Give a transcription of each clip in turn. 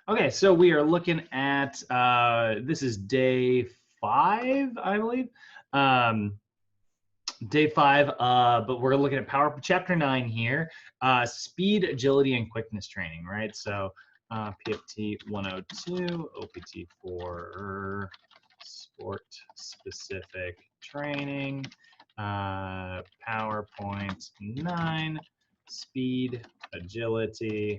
Okay, so we are looking at, this is day 5, I believe. Day 5, but we're looking at chapter 9 here, speed, agility, and quickness training, right? So PFT 102, OPT for sport-specific training, PowerPoint 9, speed, agility,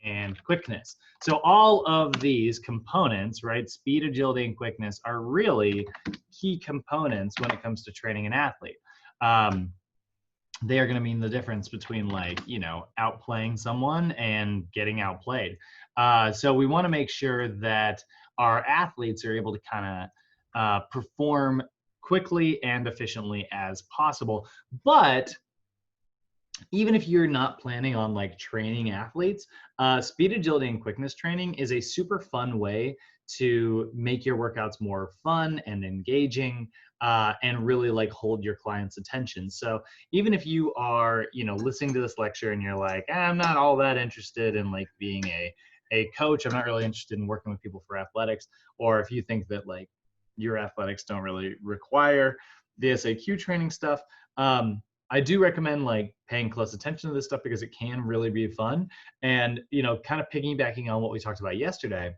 and quickness. So all of these components, right, speed, agility, and quickness are really key components when it comes to training an athlete. They are going to mean the difference between, like, you know, outplaying someone and getting outplayed. So we want to make sure that our athletes are able to kind of perform quickly and efficiently as possible. But even if you're not planning on like training athletes, speed, agility, and quickness training is a super fun way to make your workouts more fun and engaging, and really like hold your client's attention. So even if you are, you know, listening to this lecture and you're like, I'm not all that interested in like being a coach, I'm not really interested in working with people for athletics, or if you think that like your athletics don't really require the SAQ training stuff, I do recommend like paying close attention to this stuff because it can really be fun. And, you know, kind of piggybacking on what we talked about yesterday,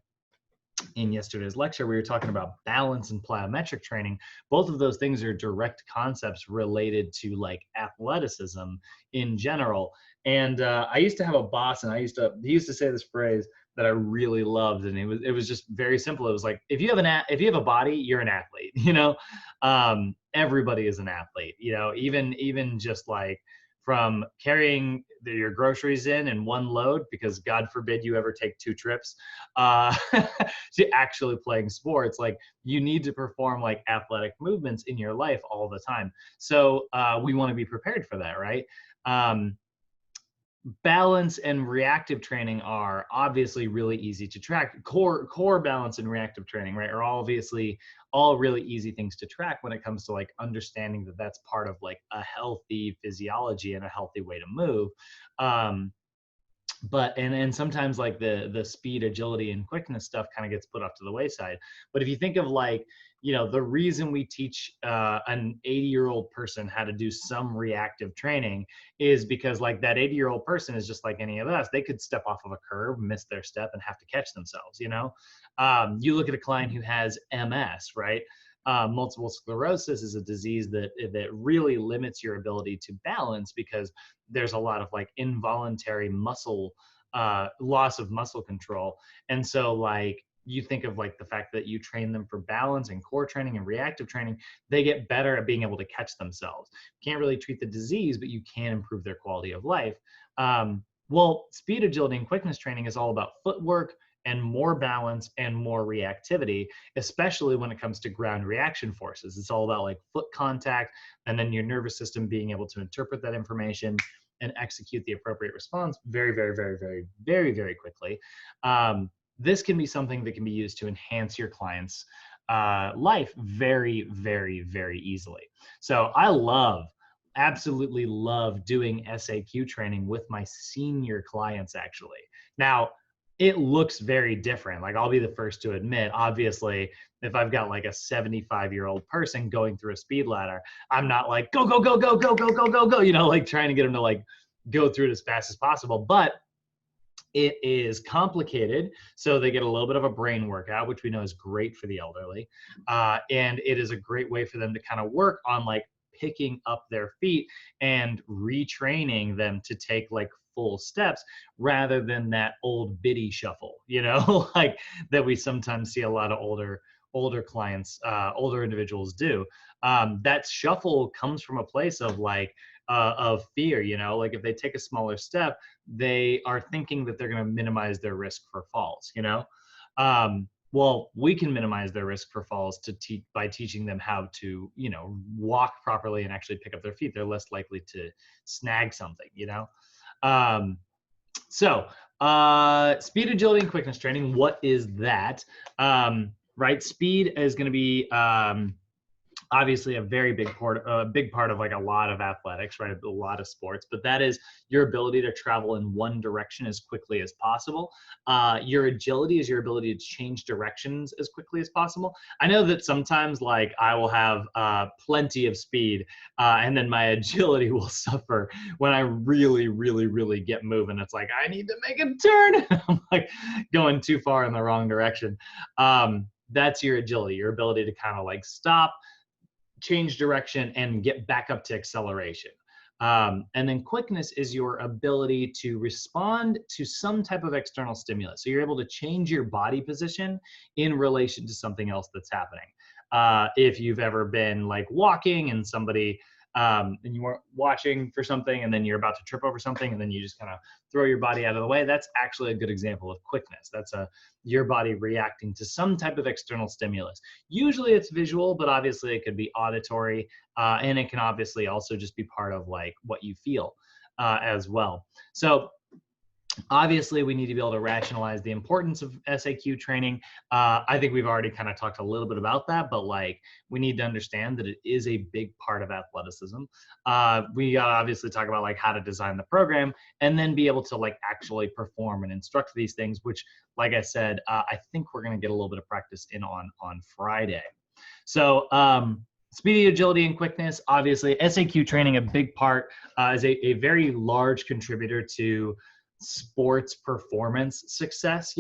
in yesterday's lecture, we were talking about balance and plyometric training. Both of those things are direct concepts related to like athleticism in general. And I used to have a boss, and he used to say this phrase that I really loved, and it was just very simple. It was like, if you have a body, you're an athlete. You know, everybody is an athlete. You know, even just like from carrying your groceries in one load, because God forbid you ever take 2 trips, to actually playing sports. Like, you need to perform like athletic movements in your life all the time. So we want to be prepared for that, right? Balance and reactive training are obviously really easy to track. Core balance and reactive training, right, are obviously all really easy things to track when it comes to like understanding that that's part of like a healthy physiology and a healthy way to move. But sometimes like the speed, agility, and quickness stuff kind of gets put off to the wayside. But if you think of like, you know, the reason we teach an 80-year-old person how to do some reactive training is because like that 80-year-old person is just like any of us. They could step off of a curb, miss their step, and have to catch themselves. You know, you look at a client who has MS, right? Multiple sclerosis is a disease that really limits your ability to balance, because there's a lot of like involuntary muscle loss of muscle control. And so like, you think of like the fact that you train them for balance and core training and reactive training, they get better at being able to catch themselves. Can't really treat the disease, but you can improve their quality of life. Well, speed, agility, and quickness training is all about footwork and more balance and more reactivity, especially when it comes to ground reaction forces. It's all about like foot contact, and then your nervous system being able to interpret that information and execute the appropriate response very, very, very, very, very, very quickly. This can be something that can be used to enhance your client's life very, very, very easily. So I absolutely love doing SAQ training with my senior clients, actually. Now, it looks very different. Like, I'll be the first to admit, obviously, if I've got like a 75-year-old person going through a speed ladder, I'm not like, go, go, go, go, go, go, go, go, go, you know, like trying to get them to like go through it as fast as possible. But it is complicated, so they get a little bit of a brain workout, which we know is great for the elderly. And it is a great way for them to kind of work on like picking up their feet and retraining them to take like full steps, rather than that old biddy shuffle, you know, like that we sometimes see a lot of older clients, older individuals do. That shuffle comes from a place of like of fear, you know, like if they take a smaller step, they are thinking that they're going to minimize their risk for falls, you know. Well, we can minimize their risk for falls by teaching them how to, you know, walk properly and actually pick up their feet. They're less likely to snag something, you know. So speed, agility, and quickness training, what is that? Right, speed is going to be obviously a big part of like a lot of athletics, right? A lot of sports, but that is your ability to travel in one direction as quickly as possible. Your agility is your ability to change directions as quickly as possible. I know that sometimes like I will have plenty of speed and then my agility will suffer when I really, really, really get moving. It's like, I need to make a turn. I'm like going too far in the wrong direction. That's your agility, your ability to kind of like stop, change direction, and get back up to acceleration. And then quickness is your ability to respond to some type of external stimulus. So you're able to change your body position in relation to something else that's happening. If you've ever been like walking and somebody and you weren't watching for something and then you're about to trip over something and then you just kind of throw your body out of the way, that's actually a good example of quickness. That's your body reacting to some type of external stimulus. Usually it's visual, but obviously it could be auditory, and it can obviously also just be part of like what you feel as well. So obviously, we need to be able to rationalize the importance of SAQ training. I think we've already kind of talked a little bit about that, but like we need to understand that it is a big part of athleticism. We got to obviously talk about like how to design the program and then be able to like actually perform and instruct these things, which, like I said, I think we're going to get a little bit of practice in on Friday. So, speedy, agility, and quickness, obviously, SAQ training, a big part, is a very large contributor to sports performance success.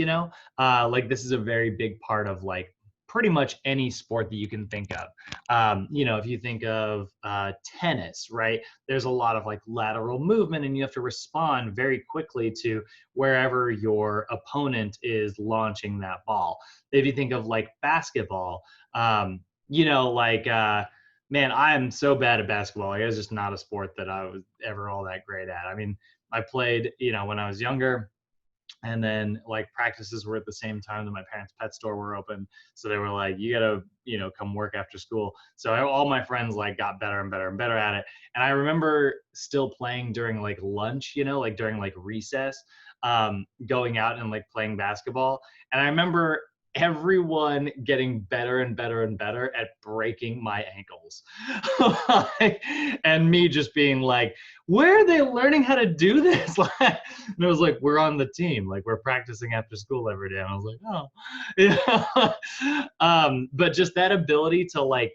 Like this is a very big part of like pretty much any sport that you can think of. If you think of tennis, right, there's a lot of like lateral movement and you have to respond very quickly to wherever your opponent is launching that ball. If you think of like basketball, man, I am so bad at basketball. Like, it's just not a sport that I was ever all that great at. I mean, I played, when I was younger, and then like practices were at the same time that my parents' pet store were open. So they were like, you gotta, come work after school. So all my friends like got better and better and better at it. And I remember still playing during like lunch, like during like recess, going out and like playing basketball. And I remember everyone getting better and better and better at breaking my ankles. And me just being like, where are they learning how to do this? And it was like, we're on the team, like we're practicing after school every day. And I was like, oh, yeah. But just that ability to like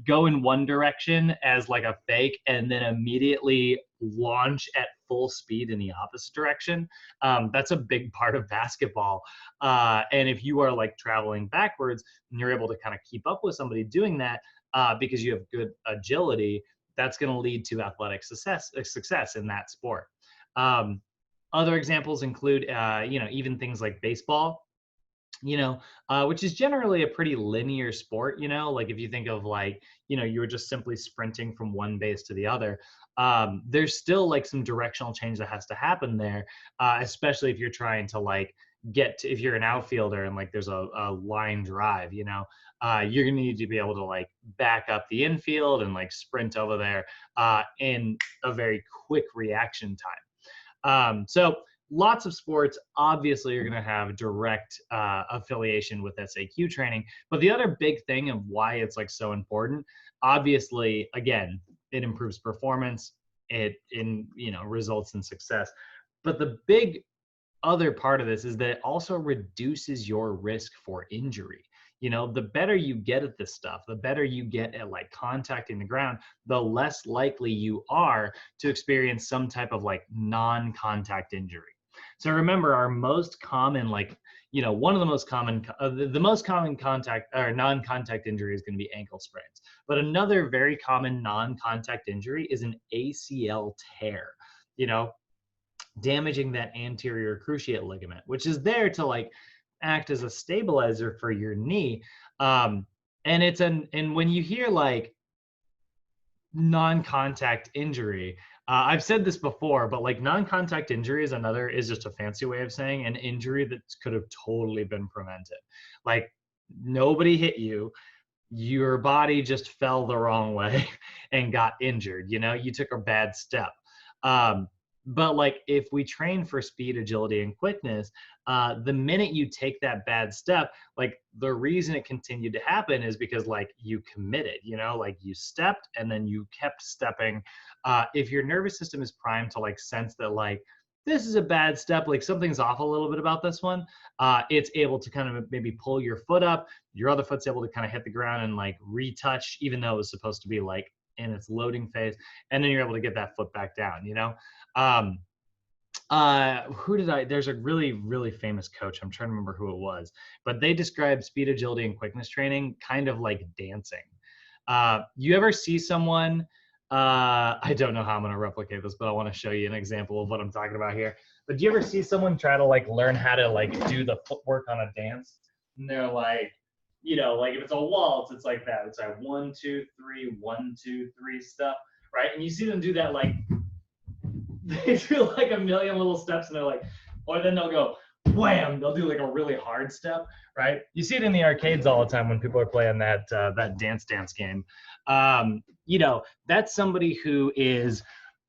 go in one direction as like a fake and then immediately launch at full speed in the opposite direction. That's a big part of basketball. And if you are like traveling backwards and you're able to kind of keep up with somebody doing that because you have good agility, that's going to lead to athletic success in that sport. Other examples include, even things like baseball, which is generally a pretty linear sport. Like if you think of like, you were just simply sprinting from one base to the other. There's still like some directional change that has to happen there, especially if you're trying to like if you're an outfielder and like there's a line drive, you're gonna need to be able to like back up the infield and like sprint over there in a very quick reaction time. So lots of sports obviously are going to have direct affiliation with SAQ training, but the other big thing of why it's like so important, obviously, again, it improves performance, it results in success, but the big other part of this is that it also reduces your risk for injury. The better you get at this stuff, the better you get at like contacting the ground, the less likely you are to experience some type of like non-contact injury. So remember, our most common, one of the most common, the most common contact or non-contact injury is going to be ankle sprains. But another very common non-contact injury is an ACL tear, damaging that anterior cruciate ligament, which is there to like act as a stabilizer for your knee. And when you hear like non-contact injury, I've said this before, but like non-contact injury is just a fancy way of saying an injury that could have totally been prevented. Like nobody hit you, your body just fell the wrong way and got injured. You took a bad step. But like if we train for speed, agility, and quickness, the minute you take that bad step, like the reason it continued to happen is because like you committed, you know, like you stepped and then you kept stepping. If your nervous system is primed to like sense that like this is a bad step, like something's off a little bit about this one, it's able to kind of maybe pull your foot up, your other foot's able to kind of hit the ground and like retouch, even though it was supposed to be like in its loading phase, and then you're able to get that foot back down, you know. um there's a really famous coach, I'm trying to remember who it was, but they describe speed, agility, and quickness training kind of like dancing. You ever see someone, I don't know how I'm going to replicate this, but I want to show you an example of what I'm talking about here. But do you ever see someone try to like learn how to like do the footwork on a dance, and they're like, you know, like if it's a waltz, it's like that, it's like 1 2 3 1 2 3 stuff, right? And you see them do that, like they do like a million little steps, and they're like, or then they'll go wham, they'll do like a really hard step, right? You see it in the arcades all the time when people are playing that that dance game. You know, that's somebody who is,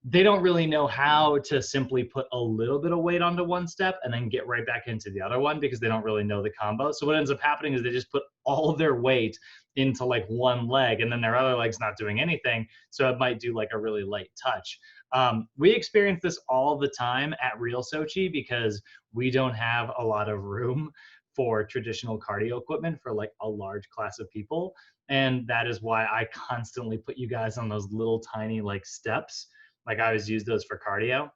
they don't really know how to simply put a little bit of weight onto one step and then get right back into the other one, because they don't really know the combo. So what ends up happening is they just put all of their weight into like one leg, and then their other leg's not doing anything. So it might do like a really light touch. We experience this all the time at Real Sochi because we don't have a lot of room for traditional cardio equipment for like a large class of people. And that is why I constantly put you guys on those little tiny like steps. Like I always use those for cardio.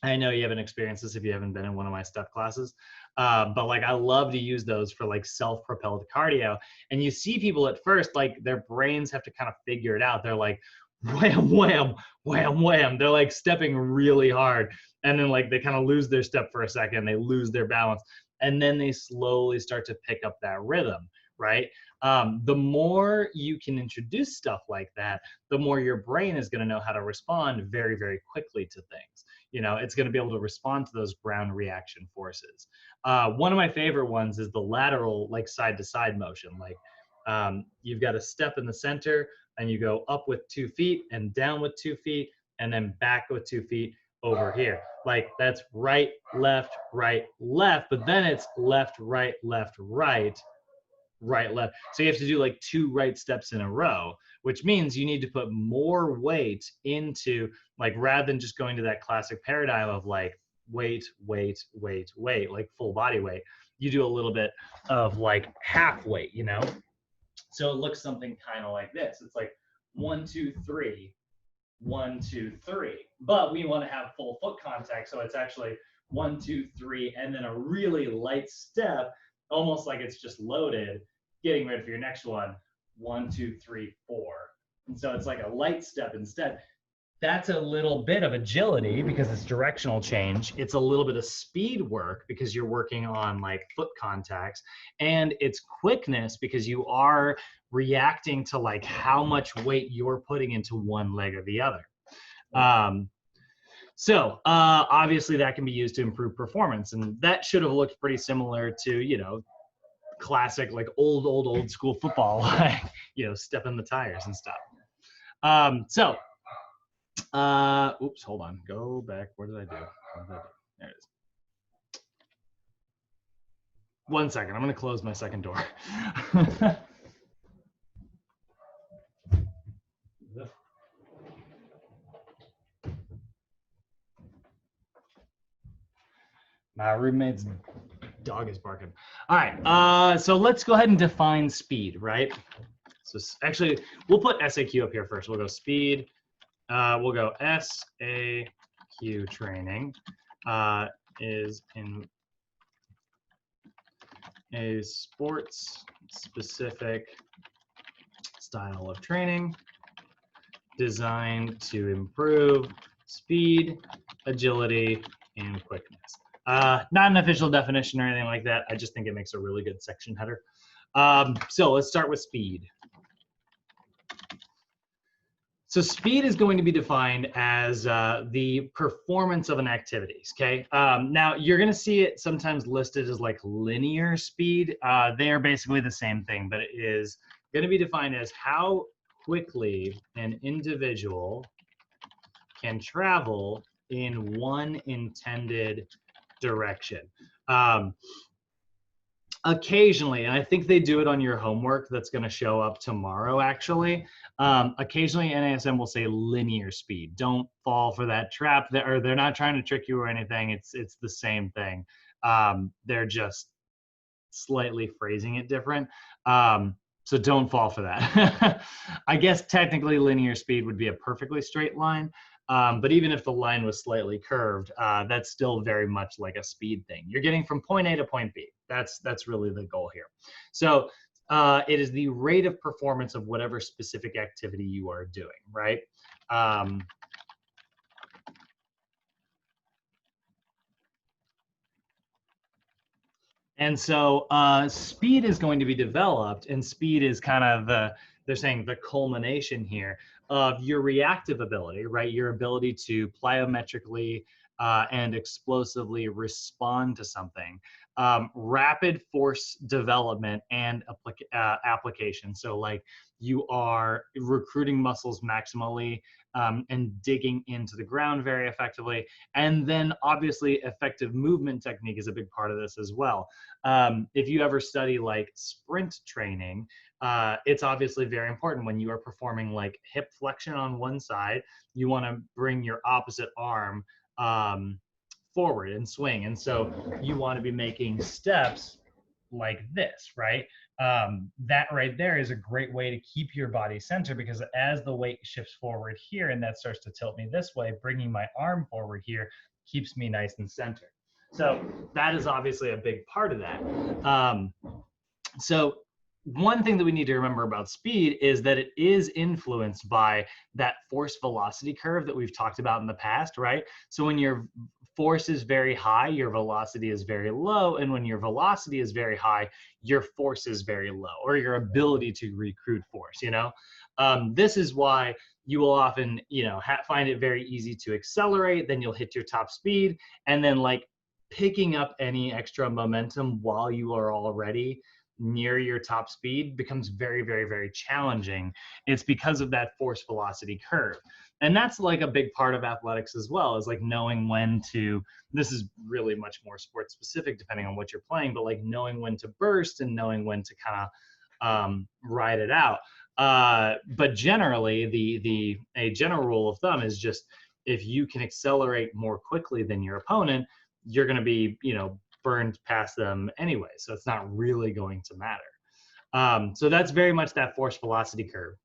I know you haven't experienced this if you haven't been in one of my step classes, but like I love to use those for like self-propelled cardio. And you see people at first, like their brains have to kind of figure it out. They're like, wham, wham, wham, wham. They're like stepping really hard. And then like they kind of lose their step for a second, they lose their balance. And then they slowly start to pick up that rhythm, right? The more you can introduce stuff like that, the more your brain is going to know how to respond very, very quickly to things. You know, it's going to be able to respond to those ground reaction forces. One of my favorite ones is the lateral, like side to side motion. Like you've got a step in the center, and you go up with 2 feet and down with 2 feet, and then back with 2 feet over here. Like that's right, left, but then it's left, right, right, left. So you have to do like 2 right steps in a row, which means you need to put more weight into, like, rather than just going to that classic paradigm of like weight, like full body weight, you do a little bit of like half weight, you know? So it looks something kind of like this. It's like 1 2 3, 1 2 3, but we want to have full foot contact, so it's actually 1 2 3, and then a really light step, almost like it's just loaded, getting ready for your next one, 1 2 3 4. And so it's like a light step instead. That's a little bit of agility because it's directional change. It's a little bit of speed work because you're working on like foot contacts, and it's quickness because you are reacting to like how much weight you're putting into one leg or the other. So obviously that can be used to improve performance, and that should have looked pretty similar to, you know, classic like old school football, like, you know, stepping the tires and stuff. Oops, hold on, go back. What did I do? There it is. 1 second, I'm going to close my second door. My roommate's dog is barking. All right, so let's go ahead and define speed, right? So actually, we'll put SAQ up here first. We'll go speed. We'll go SAQ training is in a sports-specific style of training designed to improve speed, agility, and quickness. Not an official definition or anything like that. I just think it makes a really good section header. So let's start with speed. So speed is going to be defined as the performance of an activity, okay? Now, you're going to see it sometimes listed as like linear speed. They are basically the same thing, but it is going to be defined as how quickly an individual can travel in one intended direction. Occasionally, and I think they do it on your homework that's going to show up tomorrow, actually. Occasionally, NASM will say linear speed. Don't fall for that trap. They're not trying to trick you or anything. It's the same thing. They're just slightly phrasing it different. So don't fall for that. I guess technically linear speed would be a perfectly straight line. But even if the line was slightly curved, that's still very much like a speed thing. You're getting from point A to point B. That's really the goal here. So it is the rate of performance of whatever specific activity you are doing, right? And so speed is going to be developed, and speed is kind of they're saying the culmination here of your reactive ability, right? Your ability to plyometrically and explosively respond to something. Rapid force development and application. So like you are recruiting muscles maximally and digging into the ground very effectively. And then obviously effective movement technique is a big part of this as well. If you ever study like sprint training, it's obviously very important when you are performing like hip flexion on one side, you want to bring your opposite arm forward and swing. And so you want to be making steps like this, right? That right there is a great way to keep your body centered, because as the weight shifts forward here and that starts to tilt me this way, bringing my arm forward here keeps me nice and centered. So that is obviously a big part of that. So one thing that we need to remember about speed is that it is influenced by that force velocity curve that we've talked about in the past, right? So when your force is very high, your velocity is very low. And when your velocity is very high, your force is very low, or your ability to recruit force, you know? This is why you will often, find it very easy to accelerate, then you'll hit your top speed, and then like picking up any extra momentum while you are already near your top speed becomes very, very, very challenging. It's because of that force velocity curve. And that's like a big part of athletics as well, is like knowing when to, this is really much more sport specific depending on what you're playing, but like knowing when to burst and knowing when to kind of ride it out. But generally, a general rule of thumb is just if you can accelerate more quickly than your opponent, you're going to be, burned past them anyway. So it's not really going to matter. So that's very much that force velocity curve.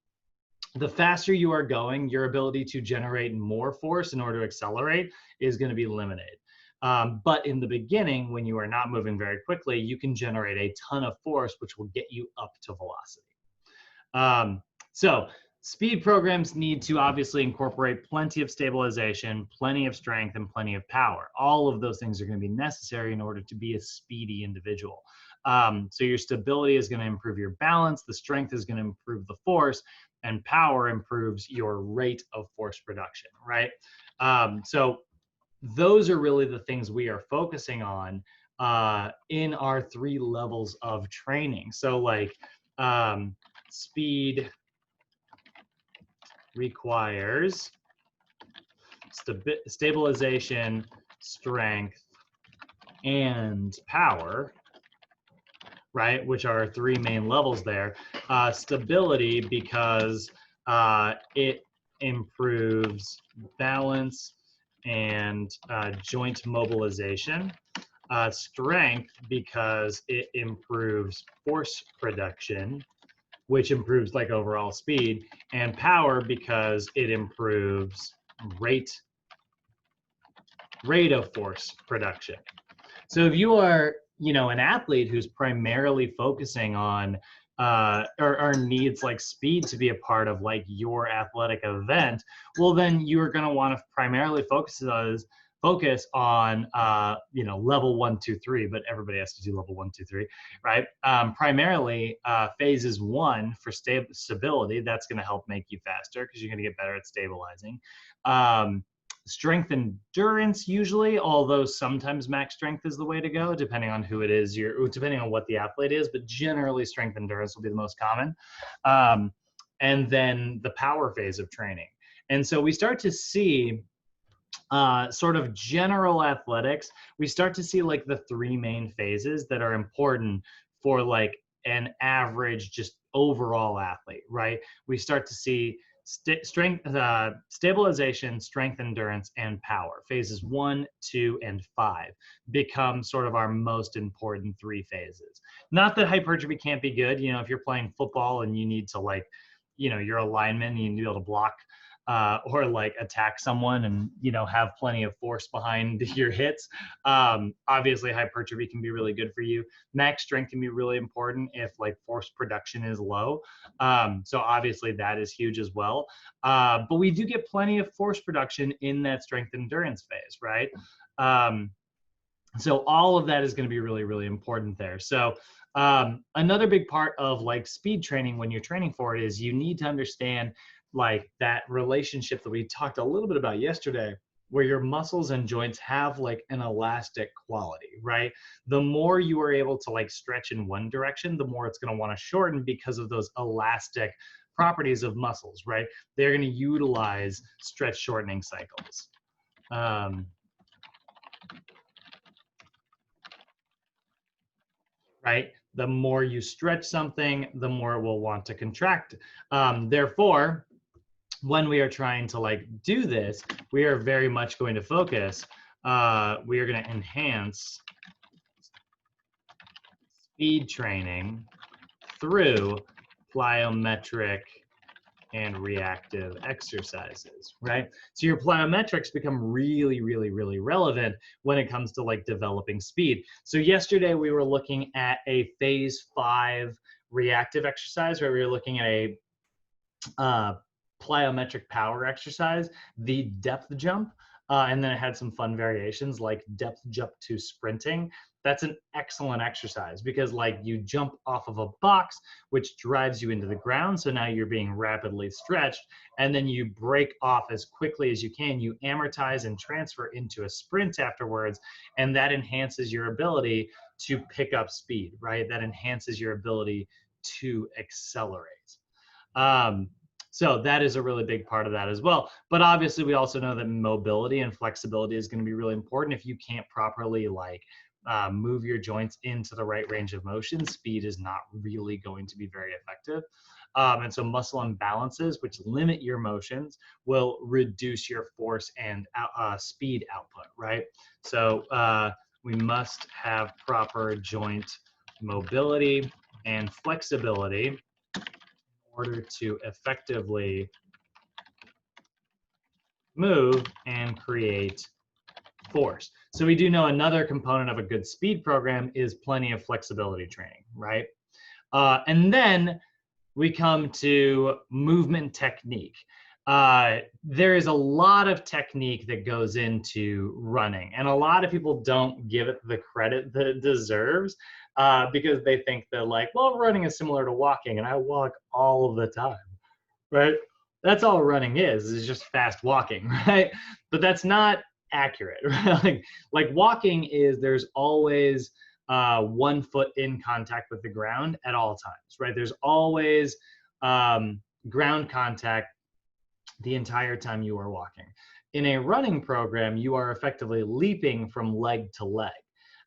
The faster you are going, your ability to generate more force in order to accelerate is going to be limited. But in the beginning, when you are not moving very quickly, you can generate a ton of force, which will get you up to velocity. So speed programs need to obviously incorporate plenty of stabilization, plenty of strength, and plenty of power. All of those things are going to be necessary in order to be a speedy individual. So your stability is going to improve your balance, the strength is going to improve the force, and power improves your rate of force production, right? So those are really the things we are focusing on in our 3 levels of training. So like speed requires stabilization, strength, and power, right? Which are our 3 main levels there. Stability, because it improves balance and joint mobilization. Strength, because it improves force production, which improves like overall speed, and power because it improves rate of force production. So if you are, an athlete who's primarily focusing on or needs like speed to be a part of like your athletic event, well, then you're going to want to primarily focus on level 1, 2, 3, but everybody has to do level 1, 2, 3, right? Primarily phases 1 for stability. That's going to help make you faster because you're going to get better at stabilizing. Strength endurance usually, although sometimes max strength is the way to go depending on who it is, depending on what the athlete is, but generally strength endurance will be the most common. And then the power phase of training. And so we start to see sort of general athletics, we start to see like the three main phases that are important for like an average, just overall athlete, right? We start to see strength, stabilization, strength, endurance, and power. Phases 1, 2, and 5 become sort of our most important three phases. Not that hypertrophy can't be good. You know, if you're playing football and you need to like, you know, you're a lineman, you need to be able to block or like attack someone and, you know, have plenty of force behind your hits. Obviously hypertrophy can be really good for you. Max strength can be really important if like force production is low. So obviously that is huge as well. But we do get plenty of force production in that strength endurance phase, right? So all of that is going to be really, really important there. So another big part of like speed training when you're training for it is you need to understand like that relationship that we talked a little bit about yesterday, where your muscles and joints have like an elastic quality, right? The more you are able to like stretch in one direction, the more it's going to want to shorten because of those elastic properties of muscles, right? They're going to utilize stretch shortening cycles. Right? The more you stretch something, the more it will want to contract. Therefore, when we are trying to like do this, we are very much going to focus. We are going to enhance speed training through plyometric and reactive exercises, right? So your plyometrics become really, really, really relevant when it comes to like developing speed. So yesterday we were looking at a phase 5 reactive exercise, where we were looking at a plyometric power exercise, the depth jump, and then it had some fun variations like depth jump to sprinting. That's an excellent exercise because like you jump off of a box, which drives you into the ground. So now you're being rapidly stretched, and then you break off as quickly as you can. You amortize and transfer into a sprint afterwards, and that enhances your ability to pick up speed, right? That enhances your ability to accelerate. So that is a really big part of that as well. But obviously we also know that mobility and flexibility is going to be really important. If you can't properly like move your joints into the right range of motion, speed is not really going to be very effective. And so muscle imbalances, which limit your motions, will reduce your force and speed output, right? So we must have proper joint mobility and flexibility order to effectively move and create force. So we do know another component of a good speed program is plenty of flexibility training, right? And then we come to movement technique. There is a lot of technique that goes into running, and a lot of people don't give it the credit that it deserves because they think that like, well, running is similar to walking, and I walk all of the time, right? That's all running is just fast walking, right? But that's not accurate, right? Like walking is there's always 1 foot in contact with the ground at all times, right? There's always ground contact the entire time you are walking. In a running program, you are effectively leaping from leg to leg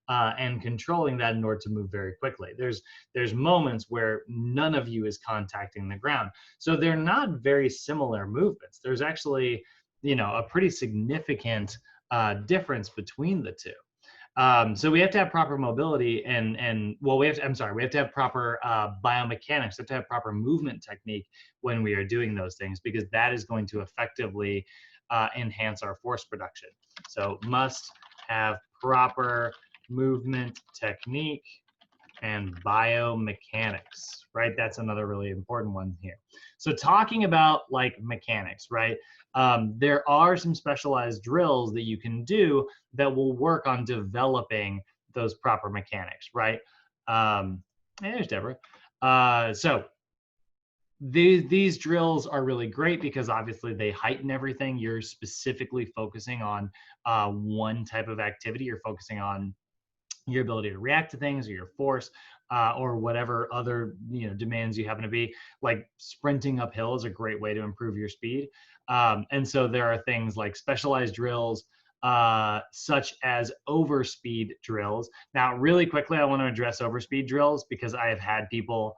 and controlling that in order to move very quickly. There's moments where none of you is contacting the ground. So they're not very similar movements. There's actually, you know, a pretty significant difference between the two. So we have to have proper mobility and well, we have to have proper biomechanics. We have to have proper movement technique when we are doing those things, because that is going to effectively enhance our force production. So must have proper movement technique and biomechanics, right? That's another really important one here. So talking about like mechanics, right? There are some specialized drills that you can do that will work on developing those proper mechanics, right? Hey, there's Deborah. So these drills are really great because obviously they heighten everything. You're specifically focusing on one type of activity. You're focusing on your ability to react to things, or your force, or whatever other demands you happen to be. Like sprinting uphill is a great way to improve your speed. And so there are things like specialized drills, such as overspeed drills. Now, really quickly, I want to address overspeed drills because I have had people,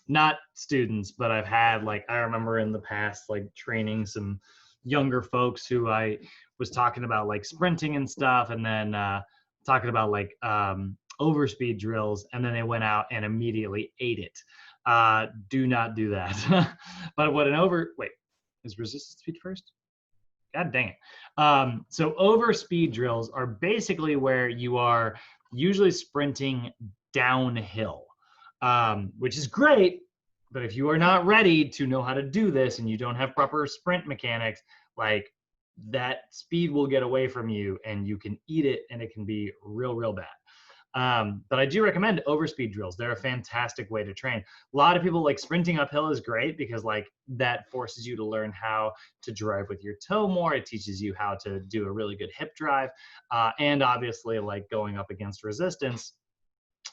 not students, but I've had, like, I remember in the past, like, training some younger folks who I was talking about like sprinting and stuff, and then talking about like overspeed drills, and then they went out and immediately ate it. Do not do that. But what an wait, is resistance speed first? God dang it. So overspeed drills are basically where you are usually sprinting downhill, which is great. But if you are not ready to know how to do this and you don't have proper sprint mechanics, like, that speed will get away from you and you can eat it, and it can be real, real bad. But I do recommend overspeed drills. They're a fantastic way to train. A lot of people, like, sprinting uphill is great because, like, that forces you to learn how to drive with your toe more. It teaches you how to do a really good hip drive. And obviously, like, going up against resistance,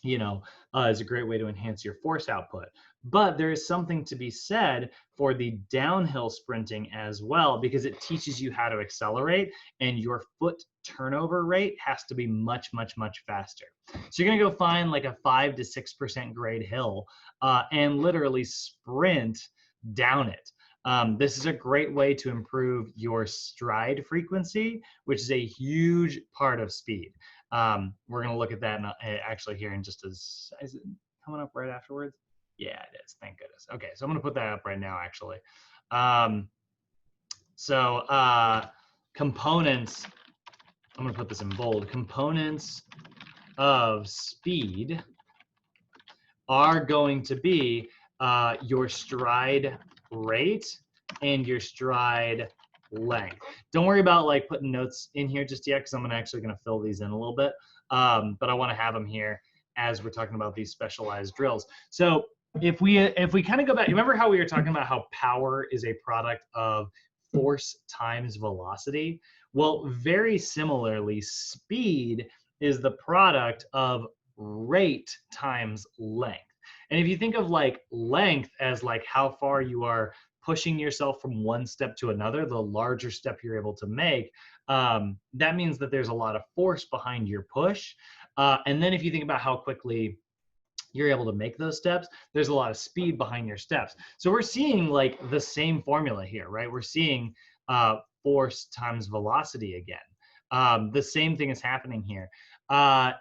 is a great way to enhance your force output. But there is something to be said for the downhill sprinting as well, because it teaches you how to accelerate, and your foot turnover rate has to be much, much, much faster. So you're gonna go find like a 5 to 6% grade hill, and literally sprint down it. This is a great way to improve your stride frequency, which is a huge part of speed. We're going to look at that actually here in just as, is it coming up right afterwards? Yeah, it is. Thank goodness. Okay, so I'm going to put that up right now, actually. Components, I'm going to put this in bold. Components of speed are going to be your stride rate and your stride length. Don't worry about like putting notes in here just yet, because I'm actually going to fill these in a little bit. But I want to have them here as we're talking about these specialized drills. So if we kind of go back, remember how we were talking about how power is a product of force times velocity? Well, very similarly, speed is the product of rate times length. And if you think of like length as like how far you are pushing yourself from one step to another, the larger step you're able to make, that means that there's a lot of force behind your push. And then if you think about how quickly you're able to make those steps, there's a lot of speed behind your steps. So we're seeing like the same formula here, right? We're seeing force times velocity again. The same thing is happening here. And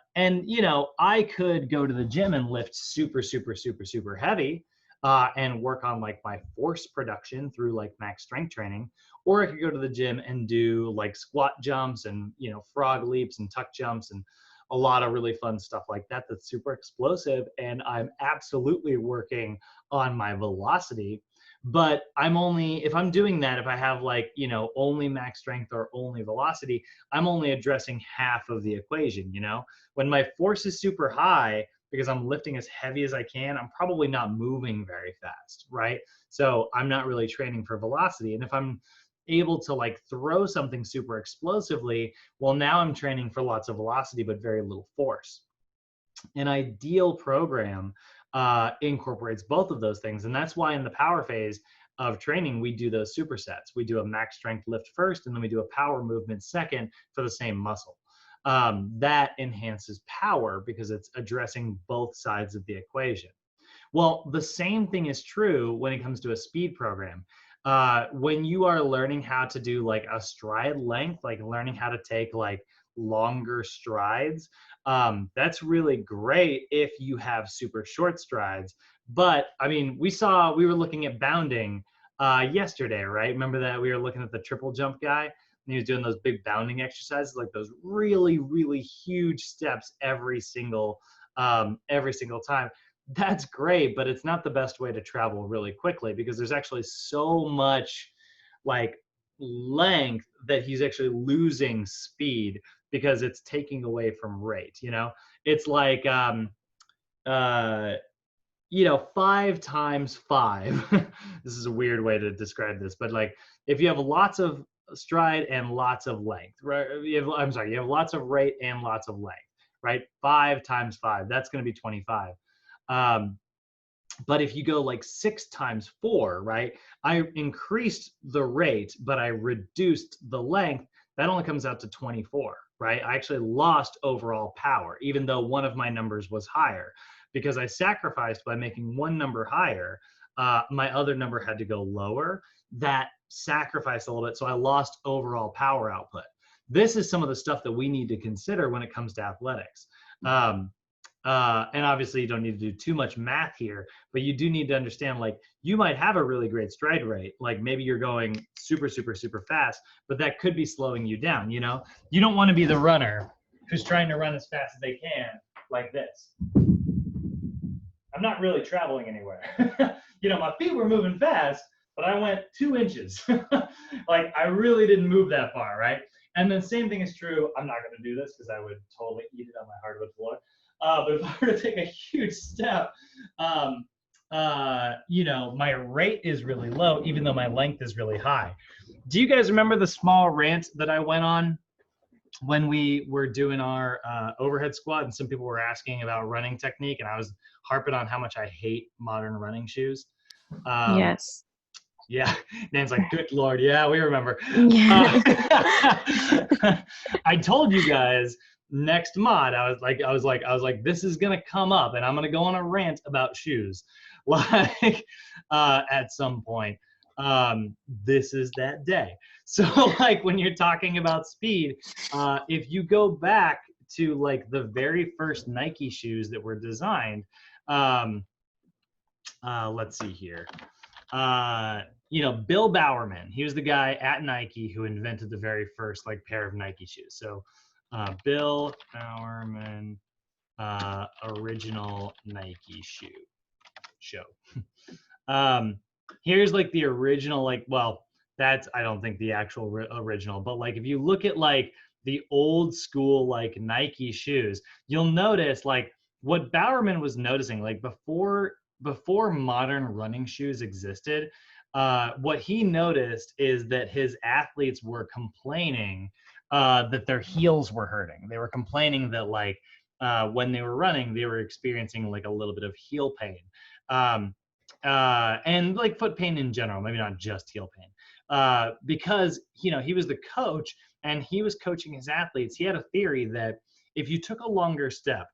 I could go to the gym and lift super, super, super, super heavy, and work on like my force production through like max strength training, or I could go to the gym and do like squat jumps and frog leaps and tuck jumps and a lot of really fun stuff like that that's super explosive, and I'm absolutely working on my velocity. But if I'm doing that, if I have like only max strength or only velocity, I'm only addressing half of the equation. When my force is super high because I'm lifting as heavy as I can, I'm probably not moving very fast, right? So I'm not really training for velocity. And if I'm able to like throw something super explosively, well, now I'm training for lots of velocity but very little force. An ideal program incorporates both of those things, and that's why in the power phase of training we do those supersets. We do a max strength lift first, and then we do a power movement second for the same muscle. That enhances power because it's addressing both sides of the equation. Well, the same thing is true when it comes to a speed program. When you are learning how to do like a stride length, like learning how to take like longer strides, that's really great if you have super short strides. But I mean, we were looking at bounding yesterday, right? Remember that we were looking at the triple jump guy, and he was doing those big bounding exercises, like those really, really huge steps every single time. That's great, but it's not the best way to travel really quickly, because there's actually so much like length that he's actually losing speed because it's taking away from rate. It's like 5 times 5. This is a weird way to describe this, but like if you have lots of stride and lots of length, right? You have lots of rate and lots of length. right? 5 times 5, that's going to be 25. But if you go like 6 times 4, right? I increased the rate, but I reduced the length. That only comes out to 24, right? I actually lost overall power, even though one of my numbers was higher, because I sacrificed by making one number higher. My other number had to go lower. That sacrificed a little bit, so I lost overall power output. This is some of the stuff that we need to consider when it comes to athletics. And obviously you don't need to do too much math here, but you do need to understand, like, you might have a really great stride rate. Like maybe you're going super, super, super fast, but that could be slowing you down. You know, you don't want to be the runner who's trying to run as fast as they can like this. I'm not really traveling anywhere. You know, my feet were moving fast, but I went 2 inches. Like I really didn't move that far, right? And then same thing is true. I'm not going to do this because I would totally eat it on my hardwood floor. But if I were to take a huge step, you know, my rate is really low, even though my length is really high. Do you guys remember the small rant that I went on when we were doing our overhead squat, and some people were asking about running technique, and I was harping on how much I hate modern running shoes? Yes. Yeah, Nan's like, good Lord, yeah, we remember. Yeah. I told you guys next mod, I was like, this is gonna come up, and I'm gonna go on a rant about shoes, like at some point. This is that day. So like when you're talking about speed, if you go back to like the very first Nike shoes that were designed, let's see here. You know, Bill Bowerman, he was the guy at Nike who invented the very first like pair of Nike shoes. So Bill Bowerman, original Nike show. Here's like the original, like, well, that's, I don't think the actual original, but like if you look at like the old school like Nike shoes, you'll notice like what Bowerman was noticing, like before modern running shoes existed, what he noticed is that his athletes were complaining that their heels were hurting. They were complaining that like when they were running, they were experiencing like a little bit of heel pain. And like foot pain in general, maybe not just heel pain, because, you know, he was the coach and he was coaching his athletes. He had a theory that if you took a longer step,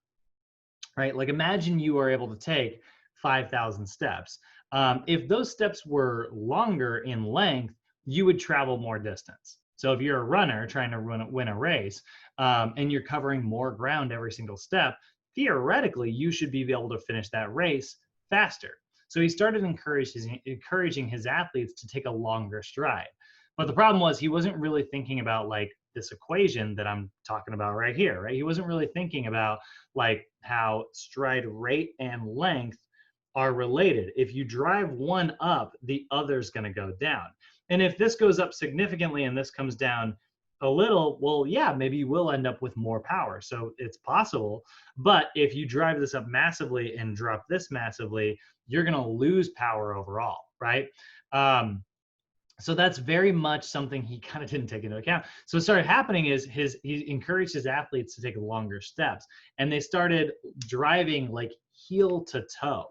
right, like imagine you were able to take 5,000 steps. If those steps were longer in length, you would travel more distance. So if you're a runner trying to win a race, and you're covering more ground every single step, theoretically, you should be able to finish that race faster. So he started encouraging his athletes to take a longer stride. But the problem was he wasn't really thinking about like this equation that I'm talking about right here, right? He wasn't really thinking about like how stride rate and length are related. If you drive one up, the other's going to go down. And if this goes up significantly and this comes down a little, well, yeah, maybe you will end up with more power. So it's possible. But if you drive this up massively and drop this massively, you're going to lose power overall, right? So that's very much something he kind of didn't take into account. So what started happening is he encouraged his athletes to take longer steps, and they started driving like heel to toe.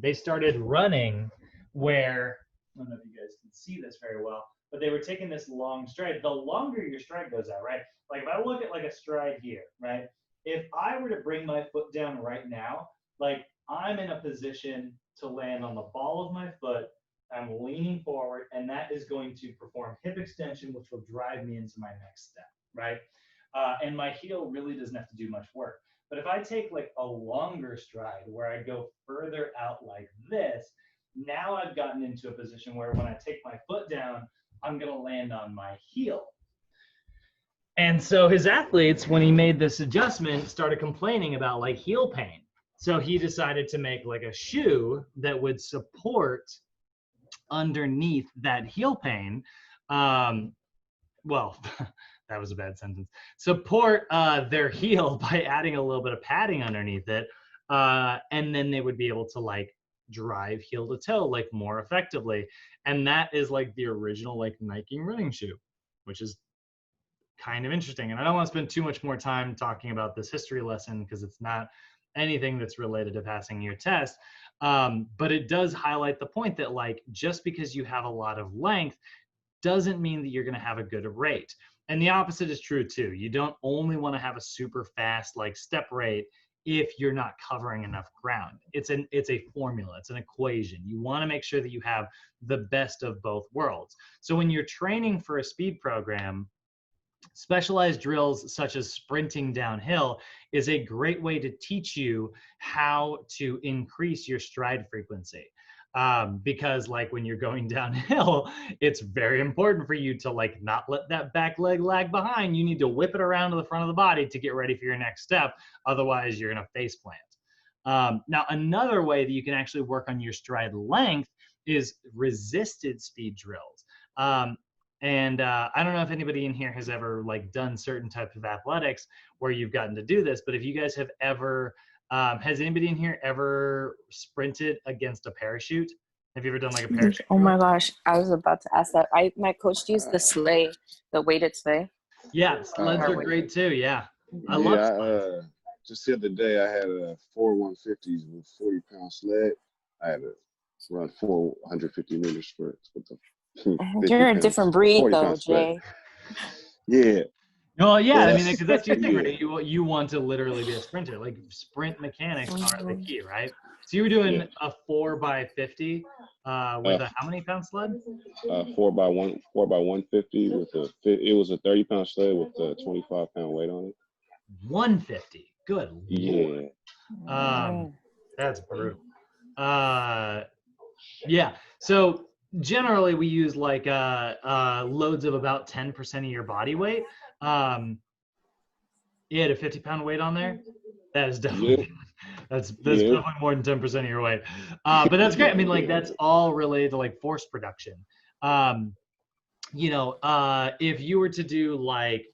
They started running where, I don't know if you guys can see this very well, but they were taking this long stride. The longer your stride goes out, right? Like if I look at like a stride here, right? If I were to bring my foot down right now, like I'm in a position to land on the ball of my foot, I'm leaning forward, and that is going to perform hip extension, which will drive me into my next step, right? And my heel really doesn't have to do much work. But if I take like a longer stride where I go further out like this, now I've gotten into a position where when I take my foot down, I'm going to land on my heel. And so his athletes, when he made this adjustment, started complaining about like heel pain. So he decided to make like a shoe that would support underneath that heel pain. Well, that was a bad sentence. Support their heel by adding a little bit of padding underneath it. And then they would be able to like drive heel to toe like more effectively. And that is like the original like Nike running shoe, which is kind of interesting. And I don't want to spend too much more time talking about this history lesson because it's not anything that's related to passing your test. But it does highlight the point that like, just because you have a lot of length doesn't mean that you're going to have a good rate. And the opposite is true too. You don't only want to have a super fast like step rate if you're not covering enough ground. It's a formula, it's an equation. You want to make sure that you have the best of both worlds. So when you're training for a speed program, specialized drills such as sprinting downhill is a great way to teach you how to increase your stride frequency. Because like when you're going downhill, it's very important for you to like not let that back leg lag behind. You need to whip it around to the front of the body to get ready for your next step. Otherwise, you're gonna face plant. Now, another way that you can actually work on your stride length is resisted speed drills. And I don't know if anybody in here has ever like done certain types of athletics where you've gotten to do this, but if you guys have ever, has anybody in here ever sprinted against a parachute? Have you ever done like a parachute? Oh my gosh, I was about to ask that. My coach used the sleigh, the weighted sleigh. Yeah, sleds are great too. Yeah, I Yeah, love sleds. just the other day I had a 4 150s with 40-pound sled. I had to run 4 150-meter sprints with the You're a different breed though, Jay. Yeah. Well, yeah, Well, I mean, because that's your thing, yeah. right? You want to literally be a sprinter. Like sprint mechanics are the key, right? So you were doing a 4x50 with a how many pound sled? 4 by 150 with it was a 30-pound sled with a 25-pound weight on it. 150. Good Yeah. Lord. That's brutal. Yeah. So generally we use like loads of about 10% of your body weight. You had a 50-pound weight on there. That is definitely that's definitely more than 10% of your weight. But that's great. I mean, like that's all related to like force production. You know, if you were to do like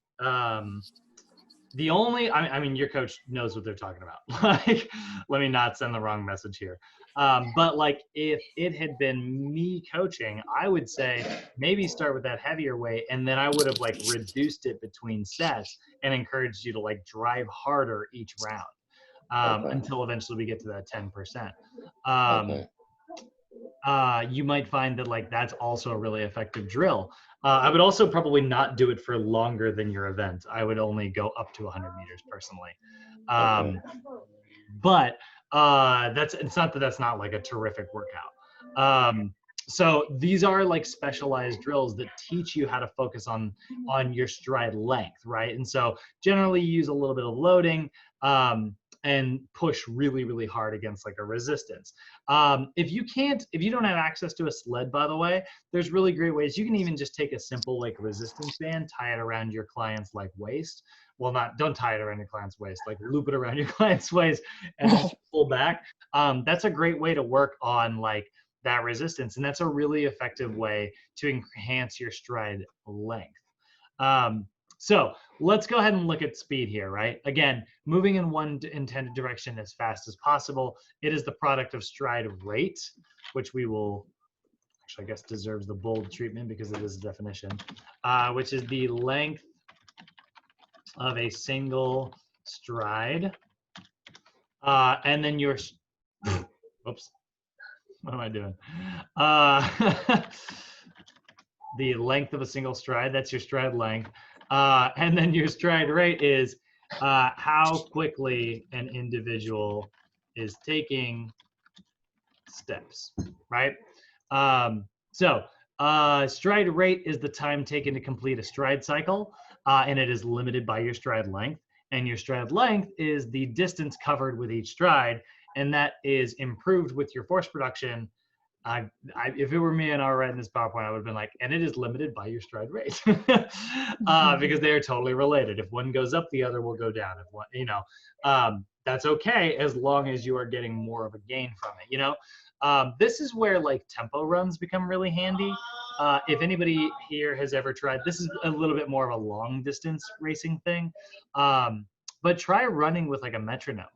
the only, I mean, your coach knows what they're talking about. Like, let me not send the wrong message here. But like, if it had been me coaching, I would say maybe start with that heavier weight, and then I would have like reduced it between sets and encouraged you to like drive harder each round until eventually we get to that 10%. You might find that like that's also a really effective drill. I would also probably not do it for longer than your event. I would only go up to 100 meters personally. But it's not that that's not like a terrific workout. So these are like specialized drills that teach you how to focus on your stride length, right? And so generally you use a little bit of loading and push really, really hard against like a resistance. If you don't have access to a sled, by the way, there's really great ways. You can even just take a simple like resistance band, tie it around your client's like waist. Well, don't tie it around your client's waist, like loop it around your client's waist and then pull back. That's a great way to work on like that resistance. And that's a really effective way to enhance your stride length. So let's go ahead and look at speed here, right? Again, moving in one intended direction as fast as possible. It is the product of stride rate, which we will, actually I guess deserves the bold treatment because it is a definition, which is the length of a single stride. And then your, oops, what am I doing? The length of a single stride, that's your stride length. And then your stride rate is how quickly an individual is taking steps, right? So stride rate is the time taken to complete a stride cycle, and it is limited by your stride length. And your stride length is the distance covered with each stride, and that is improved with your force production. If it were me and I were writing this PowerPoint, I would have been like, and it is limited by your stride rate, because they are totally related. If one goes up, the other will go down. If one, that's okay as long as you are getting more of a gain from it. This is where like tempo runs become really handy. If anybody here has ever tried, this is a little bit more of a long distance racing thing, but try running with like a metronome.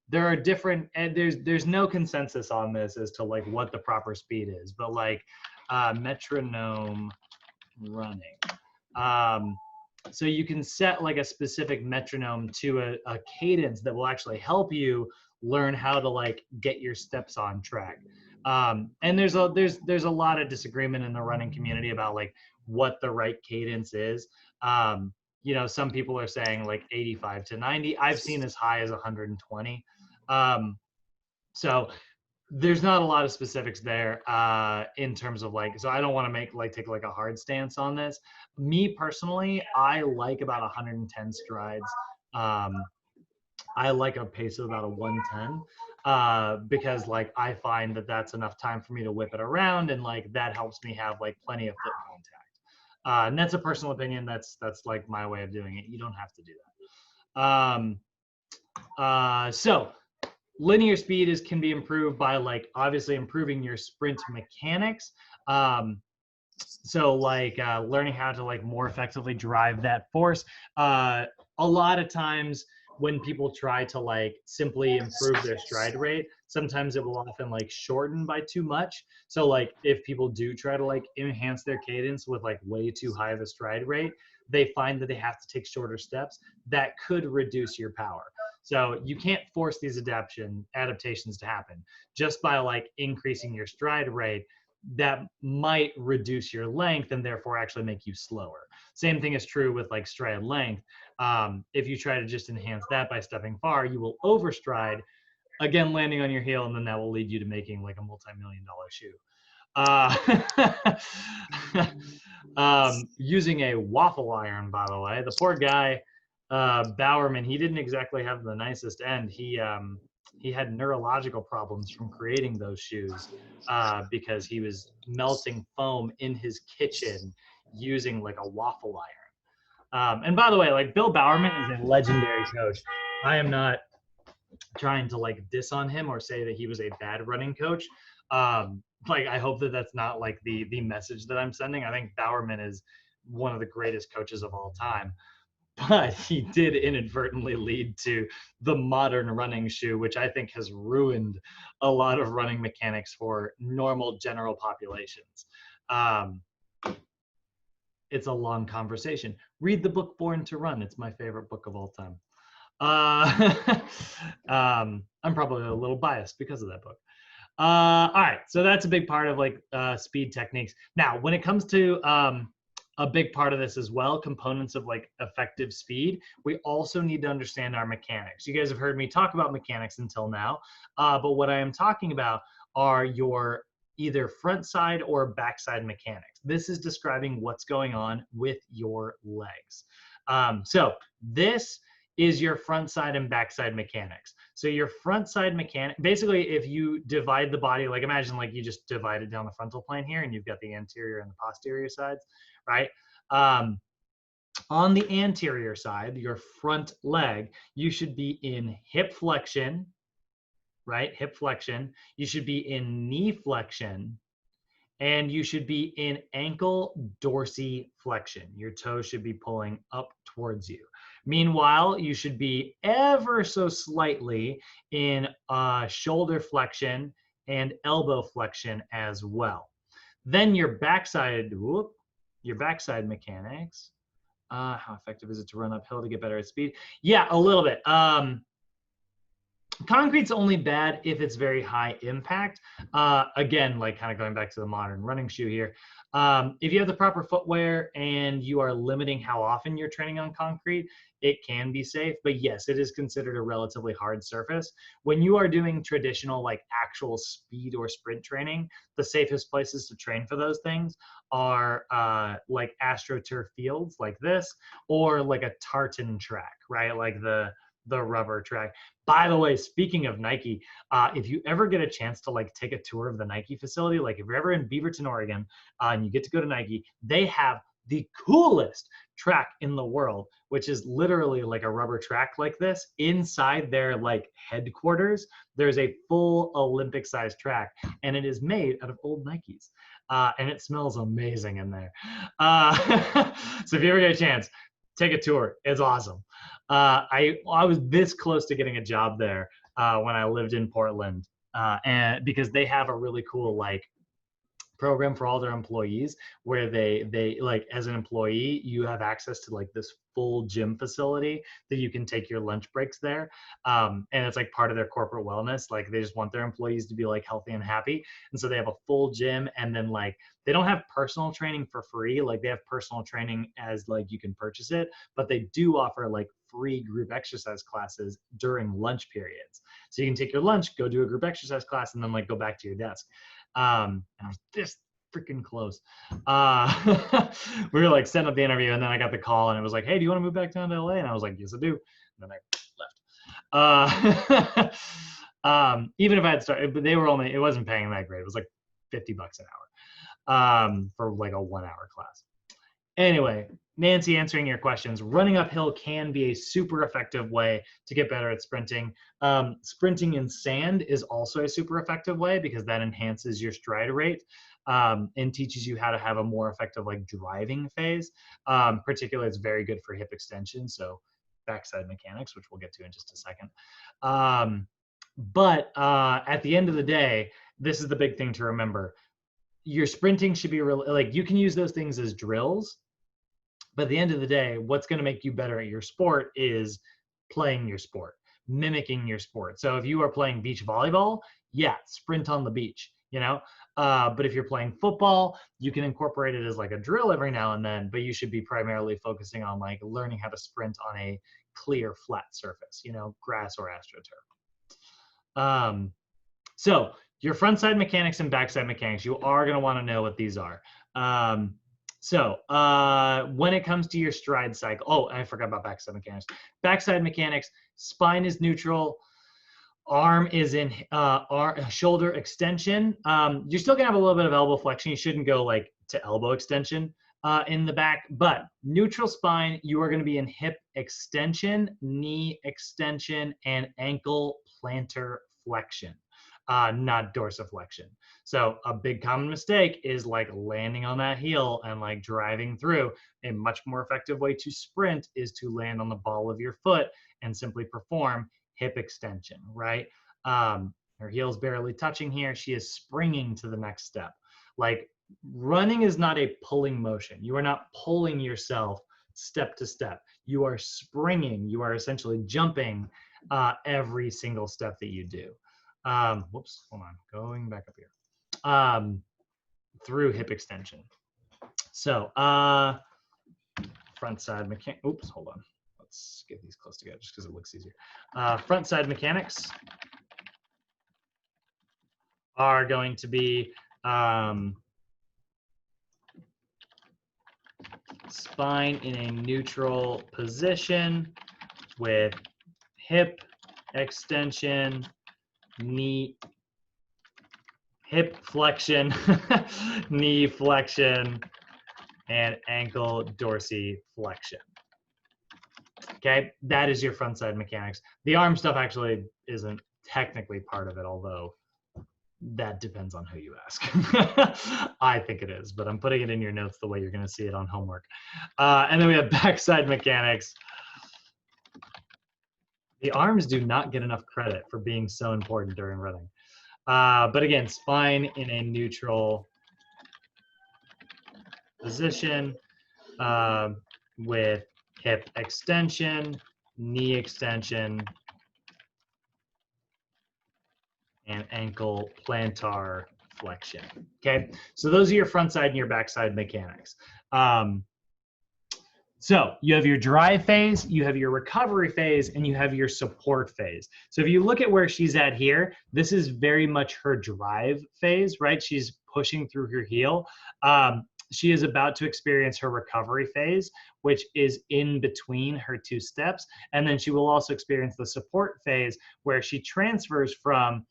There are different, and there's no consensus on this as to like what the proper speed is, but like metronome running. So you can set like a specific metronome to a cadence that will actually help you learn how to like get your steps on track. And there's a lot of disagreement in the running community about like what the right cadence is. You know, some people are saying like 85 to 90. I've seen as high as 120. So there's not a lot of specifics there in terms of like, so I don't want to take like a hard stance on this. Me personally, I like about 110 strides. I like a pace of about a 110 because like I find that that's enough time for me to whip it around, and like that helps me have like plenty of foot contact. And that's a personal opinion. That's like my way of doing it. You don't have to do that. So linear speed can be improved by like obviously improving your sprint mechanics. So like learning how to like more effectively drive that force. A lot of times when people try to like simply improve their stride rate, sometimes it will often like shorten by too much. So like if people do try to like enhance their cadence with like way too high of a stride rate, they find that they have to take shorter steps. That could reduce your power. So you can't force these adaptations to happen. Just by like increasing your stride rate, that might reduce your length and therefore actually make you slower. Same thing is true with like stride length. If you try to just enhance that by stepping far, you will overstride, again landing on your heel, and then that will lead you to making like a multi-million-dollar shoe. Using a waffle iron, by the way, the poor guy, Bowerman, he didn't exactly have the nicest end. He had neurological problems from creating those shoes because he was melting foam in his kitchen using like a waffle iron. And by the way, like Bill Bowerman is a legendary coach. I am not trying to like diss on him or say that he was a bad running coach. Like I hope that that's not like the message that I'm sending. I think Bowerman is one of the greatest coaches of all time. But he did inadvertently lead to the modern running shoe, which I think has ruined a lot of running mechanics for normal general populations. It's a long conversation. Read the book Born to Run. It's my favorite book of all time. I'm probably a little biased because of that book. All right, so that's a big part of like speed techniques. Now, when it comes to a big part of this as well, components of like effective speed, we also need to understand our mechanics. You guys have heard me talk about mechanics until now, but what I am talking about are your either front side or back side mechanics. This is describing what's going on with your legs. So this is your front side and back side mechanics. So your front side mechanic, basically if you divide the body, like imagine like you just divide it down the frontal plane here and you've got the anterior and the posterior sides, right? On the anterior side, your front leg, you should be in hip flexion, right? Hip flexion. You should be in knee flexion, and you should be in ankle dorsiflexion. Your toes should be pulling up towards you. Meanwhile, you should be ever so slightly in shoulder flexion and elbow flexion as well. Then your backside mechanics. How effective is it to run uphill to get better at speed? Yeah, a little bit. Concrete's only bad if it's very high impact. Again, like kind of going back to the modern running shoe here. If you have the proper footwear and you are limiting how often you're training on concrete, it can be safe, but yes, it is considered a relatively hard surface. When you are doing traditional like actual speed or sprint training, the safest places to train for those things are like AstroTurf fields like this, or like a tartan track, right? Like the rubber track. By the way, speaking of Nike, if you ever get a chance to like take a tour of the Nike facility, like if you're ever in Beaverton, Oregon, and you get to go to Nike, they have the coolest track in the world, which is literally like a rubber track like this. Inside their like headquarters, there's a full Olympic sized track, and it is made out of old Nikes. And it smells amazing in there. So if you ever get a chance, take a tour. It's awesome. I was this close to getting a job there when I lived in Portland, and because they have a really cool like program for all their employees where they like, as an employee, you have access to like this full gym facility that you can take your lunch breaks there. And it's like part of their corporate wellness. Like they just want their employees to be like healthy and happy. And so they have a full gym, and then like they don't have personal training for free. Like they have personal training as like you can purchase it, but they do offer like free group exercise classes during lunch periods. So you can take your lunch, go do a group exercise class, and then like go back to your desk. And I was this freaking close. We were like setting up the interview, and then I got the call, and it was like, hey, do you want to move back down to LA? And I was like, yes, I do. And then I left. Even if I had started, but they were only, it wasn't paying that great. It was like $50 an hour for like a 1-hour class. Anyway, Nancy, answering your questions, running uphill can be a super effective way to get better at sprinting. Sprinting in sand is also a super effective way because that enhances your stride rate and teaches you how to have a more effective like driving phase. Particularly, it's very good for hip extension, so backside mechanics, which we'll get to in just a second. But at the end of the day, this is the big thing to remember. Your sprinting should be real, like you can use those things as drills, but at the end of the day, what's going to make you better at your sport is playing your sport, mimicking your sport. So if you are playing beach volleyball, yeah, sprint on the beach, you know? But if you're playing football, you can incorporate it as like a drill every now and then, but you should be primarily focusing on like learning how to sprint on a clear, flat surface, you know, grass or AstroTurf. So your front side mechanics and backside mechanics, you are going to want to know what these are. So when it comes to your stride cycle, oh, I forgot about backside mechanics. Backside mechanics, spine is neutral, arm is in shoulder extension. You're still going to have a little bit of elbow flexion. You shouldn't go like to elbow extension in the back, but neutral spine, you are going to be in hip extension, knee extension, and ankle plantar flexion. Not dorsiflexion. So a big common mistake is like landing on that heel and like driving through. A much more effective way to sprint is to land on the ball of your foot and simply perform hip extension, right? Her heel's barely touching here. She is springing to the next step. Like running is not a pulling motion. You are not pulling yourself step to step. You are springing. You are essentially jumping every single step that you do. Whoops, hold on, going back up here. Through hip extension. So front side mechanics, oops, hold on. Let's get these close together just because it looks easier. Front side mechanics are going to be spine in a neutral position with hip extension, knee, hip flexion, knee flexion, and ankle dorsiflexion. Okay, that is your front side mechanics. The arm stuff actually isn't technically part of it, although that depends on who you ask. I think it is, but I'm putting it in your notes the way you're going to see it on homework. And then we have backside mechanics. The arms do not get enough credit for being so important during running. But again, spine in a neutral position with hip extension, knee extension, and ankle plantar flexion. Okay, so those are your front side and your backside mechanics. So you have your drive phase, you have your recovery phase, and you have your support phase. So if you look at where she's at here, this is very much her drive phase, right? She's pushing through her heel. She is about to experience her recovery phase, which is in between her two steps. And then she will also experience the support phase where she transfers from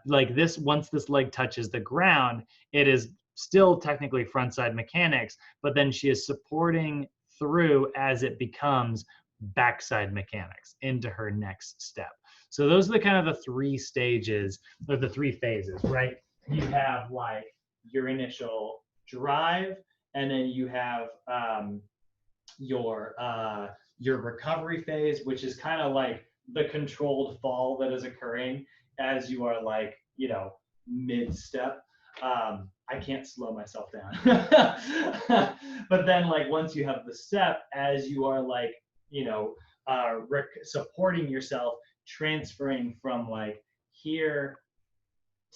like this, once this leg touches the ground, it is still technically front side mechanics, but then she is supporting through as it becomes backside mechanics into her next step. So those are the kind of the three stages or the three phases, right? You have like your initial drive, and then you have your recovery phase, which is kind of like the controlled fall that is occurring as you are like, you know, mid-step. I can't slow myself down. But then like once you have the step, as you are like, you know, supporting yourself, transferring from like here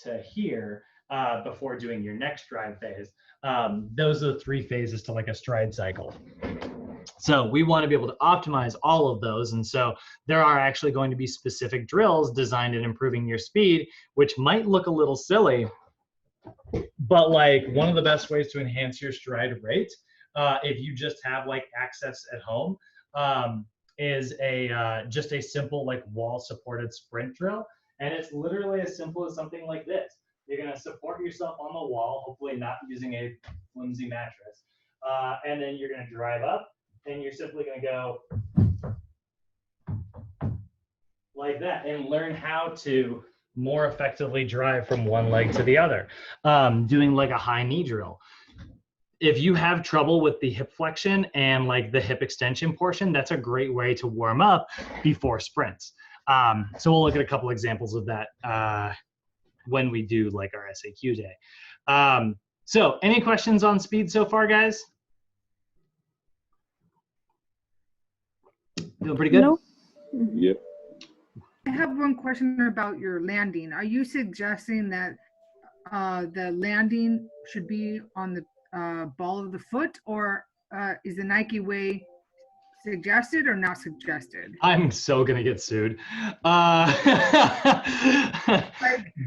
to here before doing your next stride phase. Those are the 3 phases to like a stride cycle. So we want to be able to optimize all of those. And so there are actually going to be specific drills designed at improving your speed, which might look a little silly, but like one of the best ways to enhance your stride rate, if you just have like access at home, is just a simple like wall supported sprint drill. And it's literally as simple as something like this. You're going to support yourself on the wall, hopefully not using a flimsy mattress. And then you're going to drive up, and you're simply going to go like that and learn how to more effectively drive from one leg to the other, doing like a high knee drill. If you have trouble with the hip flexion and like the hip extension portion, that's a great way to warm up before sprints. So we'll look at a couple examples of that when we do like our SAQ day. So any questions on speed so far, guys? Feeling pretty good? Nope. Yep. I have one question about your landing. Are you suggesting that the landing should be on the ball of the foot, or is the Nike way suggested or not suggested? I'm so gonna get sued. Like,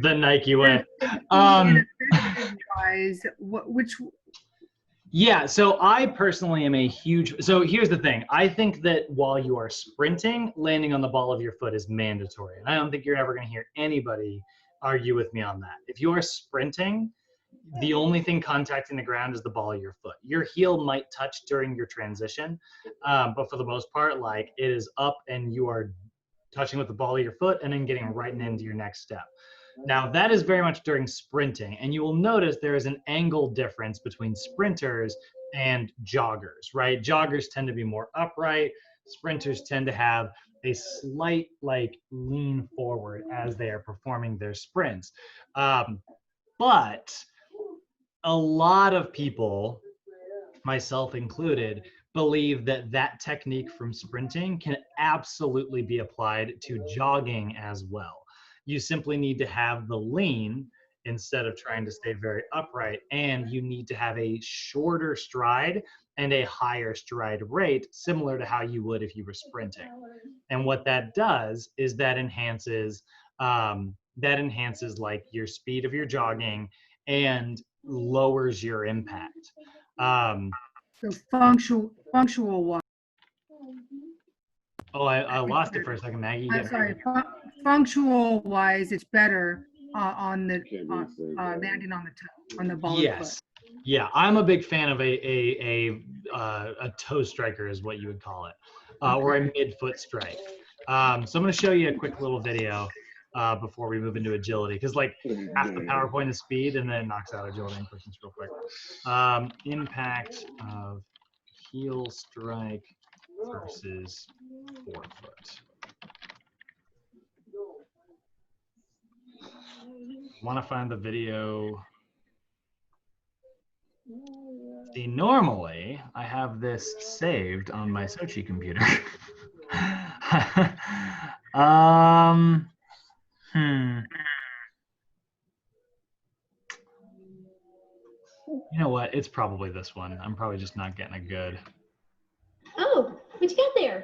The Nike way. Wise, which? Yeah, so I personally am a huge, so here's the thing. I think that while you are sprinting, landing on the ball of your foot is mandatory. And I don't think you're ever gonna hear anybody argue with me on that. If you are sprinting, the only thing contacting the ground is the ball of your foot. Your heel might touch during your transition, but for the most part, like it is up and you are touching with the ball of your foot and then getting right into your next step. Now that is very much during sprinting, and you will notice there is an angle difference between sprinters and joggers, right? Joggers tend to be more upright. Sprinters tend to have a slight like lean forward as they are performing their sprints. But a lot of people, myself included, believe that that technique from sprinting can absolutely be applied to jogging as well. You simply need to have the lean instead of trying to stay very upright, and you need to have a shorter stride and a higher stride rate, similar to how you would if you were sprinting. And what that does is that enhances like your speed of your jogging and lowers your impact. So functional wise. Oh, I lost it for a second, Maggie. I'm sorry. Functional wise, it's better on the landing on the toe, on the ball of the foot. Yeah, I'm a big fan of a toe striker is what you would call it, or a mid-foot strike. So I'm going to show you a quick little video before we move into agility, because like half the PowerPoint is speed and then it knocks out agility and quickness real quick. Impact of heel strike versus forefoot. Want to find the video. See, normally I have this saved on my Sochi computer. You know what? It's probably this one. I'm probably just not getting it good. Oh, what you got there?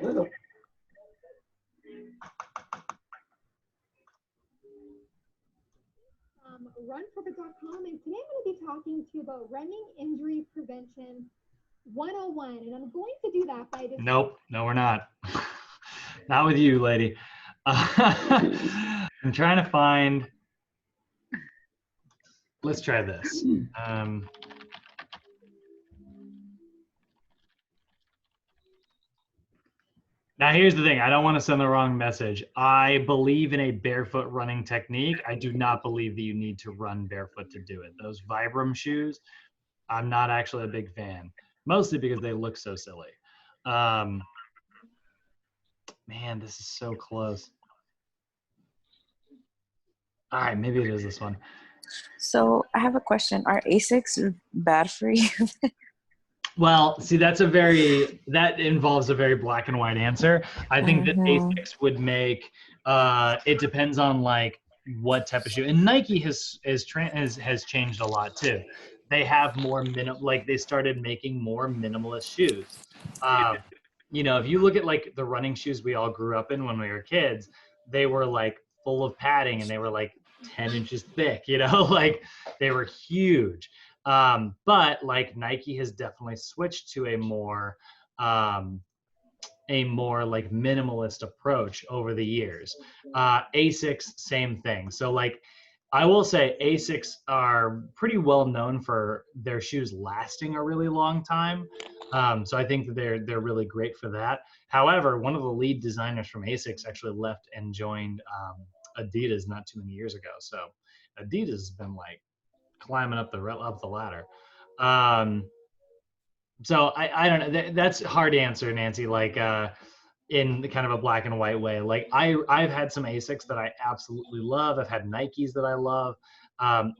Runforfit.com, and today I'm going to be talking to you about running injury prevention 101, and I'm going to do that by this. Nope, no, we're not. Not with you, lady. I'm trying to find. Let's try this. Now, here's the thing. I don't want to send the wrong message. I believe in a barefoot running technique. I do not believe that you need to run barefoot to do it. Those Vibram shoes, I'm not actually a big fan, mostly because they look so silly. Man, this is so close. All right, maybe it is this one. So I have a question. Are ASICs bad for you? Well, see, that involves a very black and white answer. I think that ASICs would make, it depends on like what type of shoe. And Nike has changed a lot too. They have more like they started making more minimalist shoes. You know, if you look at like the running shoes we all grew up in when we were kids, they were like full of padding and they were like 10 inches thick, you know, like they were huge. But like Nike has definitely switched to a more like minimalist approach over the years. Asics, same thing. So like I will say Asics are pretty well known for their shoes lasting a really long time. So I think that they're really great for that. However, one of the lead designers from Asics actually left and joined Adidas not too many years ago. So Adidas has been like climbing up the ladder. So I don't know. That's hard to answer, Nancy. Like in kind of a black and white way. Like I've had some Asics that I absolutely love. I've had Nikes that I love.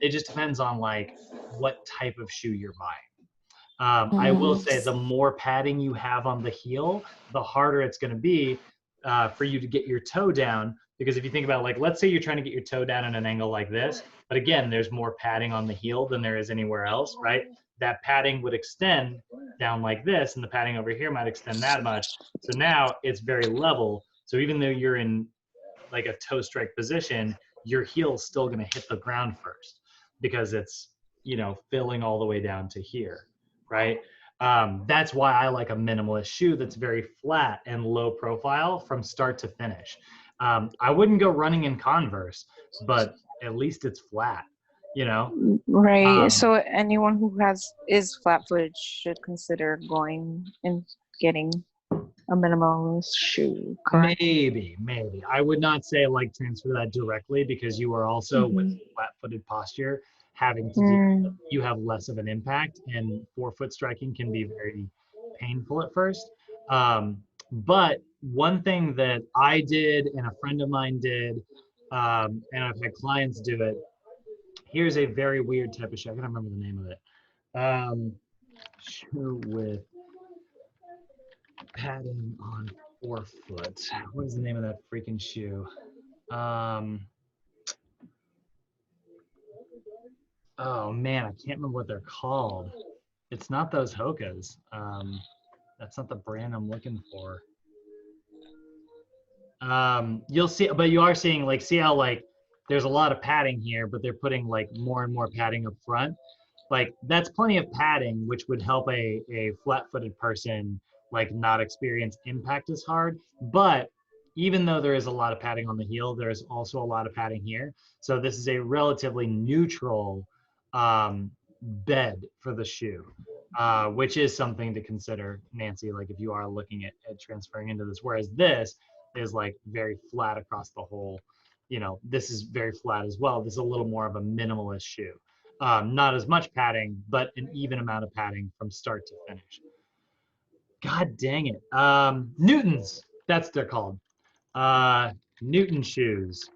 It just depends on like what type of shoe you're buying. I will say the more padding you have on the heel, the harder it's going to be for you to get your toe down. Because if you think about like, let's say you're trying to get your toe down at an angle like this, but again, there's more padding on the heel than there is anywhere else, right? That padding would extend down like this, and the padding over here might extend that much. So now it's very level. So even though you're in like a toe strike position, your heel is still going to hit the ground first because it's, you know, filling all the way down to here, right? That's why I like a minimalist shoe that's very flat and low profile from start to finish. I wouldn't go running in Converse, but at least it's flat, you know? Right. So anyone who is flat-footed should consider going and getting a minimalist shoe, correct? Maybe. I would not say like transfer that directly because you are also with flat-footed posture having to you have less of an impact, and forefoot striking can be very painful at first. But one thing that I did and a friend of mine did, and I've had clients do it. Here's a very weird type of shoe. I can't remember the name of it. Shoe with padding on forefoot. What is the name of that freaking shoe? Oh man, I can't remember what they're called. It's not those Hokas. That's not the brand I'm looking for. You'll see, but you are seeing like, see how like there's a lot of padding here, but they're putting like more and more padding up front. Like that's plenty of padding, which would help a flat-footed person like not experience impact as hard. But even though there is a lot of padding on the heel, there's also a lot of padding here. So this is a relatively neutral bed for the shoe, which is something to consider, Nancy, like if you are looking at transferring into this, whereas this is like very flat across the whole, you know, this is very flat as well. This is a little more of a minimalist shoe. Not as much padding, but an even amount of padding from start to finish. God dang it. Newtons, that's what they're called. Newton shoes.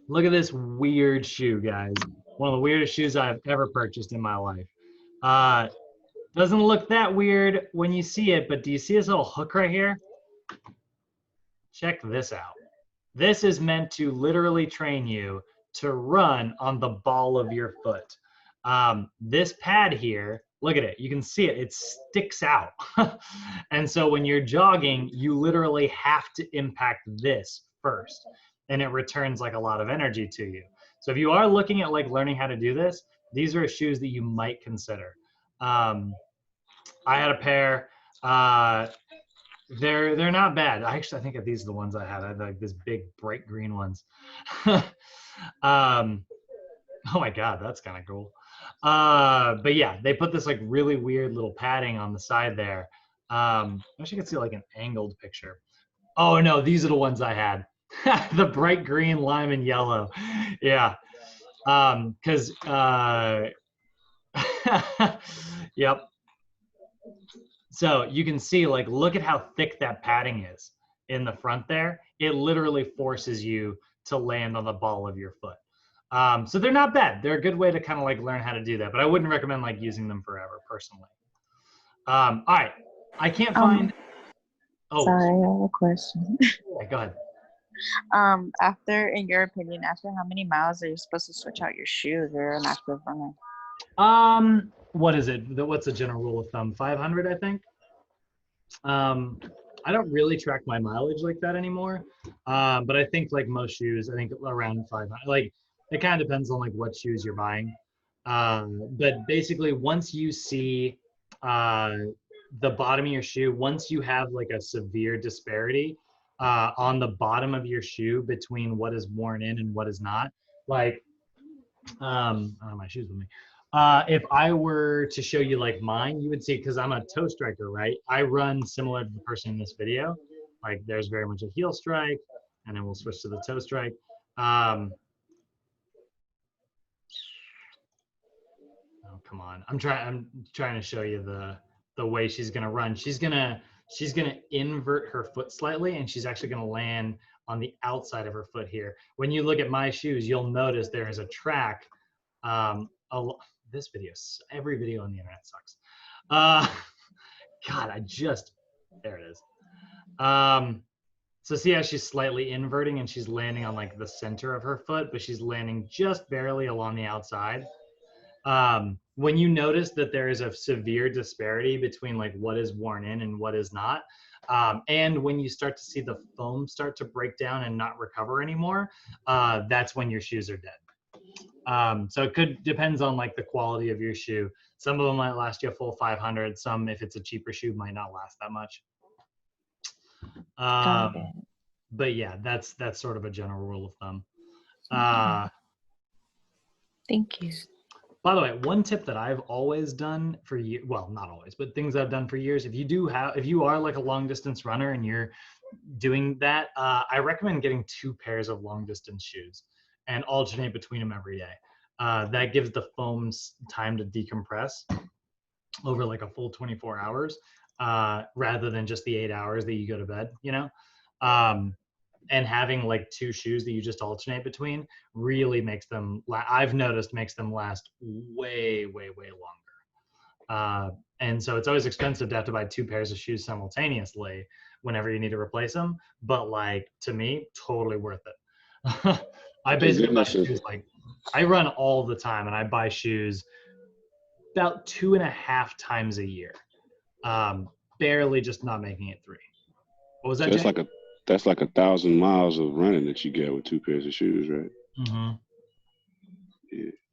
Look at this weird shoe, guys. One of the weirdest shoes I've ever purchased in my life. Doesn't look that weird when you see it, but do you see this little hook right here? Check this out. This is meant to literally train you to run on the ball of your foot. This pad here, look at it. You can see it. It sticks out. And so when you're jogging, you literally have to impact this first, and it returns like a lot of energy to you. So if you are looking at like learning how to do this, these are shoes that you might consider. I had a pair. They're not bad. I think these are the ones I had. I had like this big bright green ones. Oh my God, that's kind of cool. But yeah, they put this like really weird little padding on the side there. I wish you could see like an angled picture. Oh no, these are the ones I had. The bright green, lime, and yellow. Yeah. Because yep. So you can see, like, look at how thick that padding is in the front there. It literally forces you to land on the ball of your foot. So they're not bad. They're a good way to kind of like learn how to do that, but I wouldn't recommend like using them forever personally. All right, I can't find. Oh, Sorry, I have a question. yeah, go ahead. After, in your opinion, after how many miles are you supposed to switch out your shoes or an active runner? What is it? What's the general rule of thumb? 500, I think. I don't really track my mileage like that anymore. But I think like most shoes, I think around 500. Like it kind of depends on like what shoes you're buying. But basically, once you see the bottom of your shoe, once you have like a severe disparity on the bottom of your shoe between what is worn in and what is not, like I don't have my shoes with me. If I were to show you like mine, you would see, because I'm a toe striker, right? I run similar to the person in this video. Like there's very much a heel strike, and then we'll switch to the toe strike. Oh, come on. I'm trying to show you the way she's gonna run. She's gonna invert her foot slightly, and she's actually gonna land on the outside of her foot here. When you look at my shoes, you'll notice there is a track. This video, every video on the internet sucks. God, there it is. So see how she's slightly inverting and she's landing on like the center of her foot, but she's landing just barely along the outside. When you notice that there is a severe disparity between like what is worn in and what is not, and when you start to see the foam start to break down and not recover anymore, that's when your shoes are dead. So it depends on like the quality of your shoe. Some of them might last you a full 500. Some, if it's a cheaper shoe, might not last that much. But yeah, that's sort of a general rule of thumb. Thank you. By the way, one tip that I've always done for you, well, not always, but things I've done for years, if you are like a long distance runner and you're doing that, I recommend getting 2 pairs of long distance shoes and alternate between them every day. That gives the foams time to decompress over like a full 24 hours, rather than just the 8 hours that you go to bed, you know? And having like 2 shoes that you just alternate between really makes them, I've noticed, makes them last way, way, way longer. And so it's always expensive to have to buy 2 pairs of shoes simultaneously whenever you need to replace them. But like, to me, totally worth it. I basically buy shoes, like I run all the time and I buy shoes about 2.5 times a year. Barely just not making it 3. What was that? So that's like 1,000 miles of running that you get with 2 pairs of shoes, right? Mm-hmm.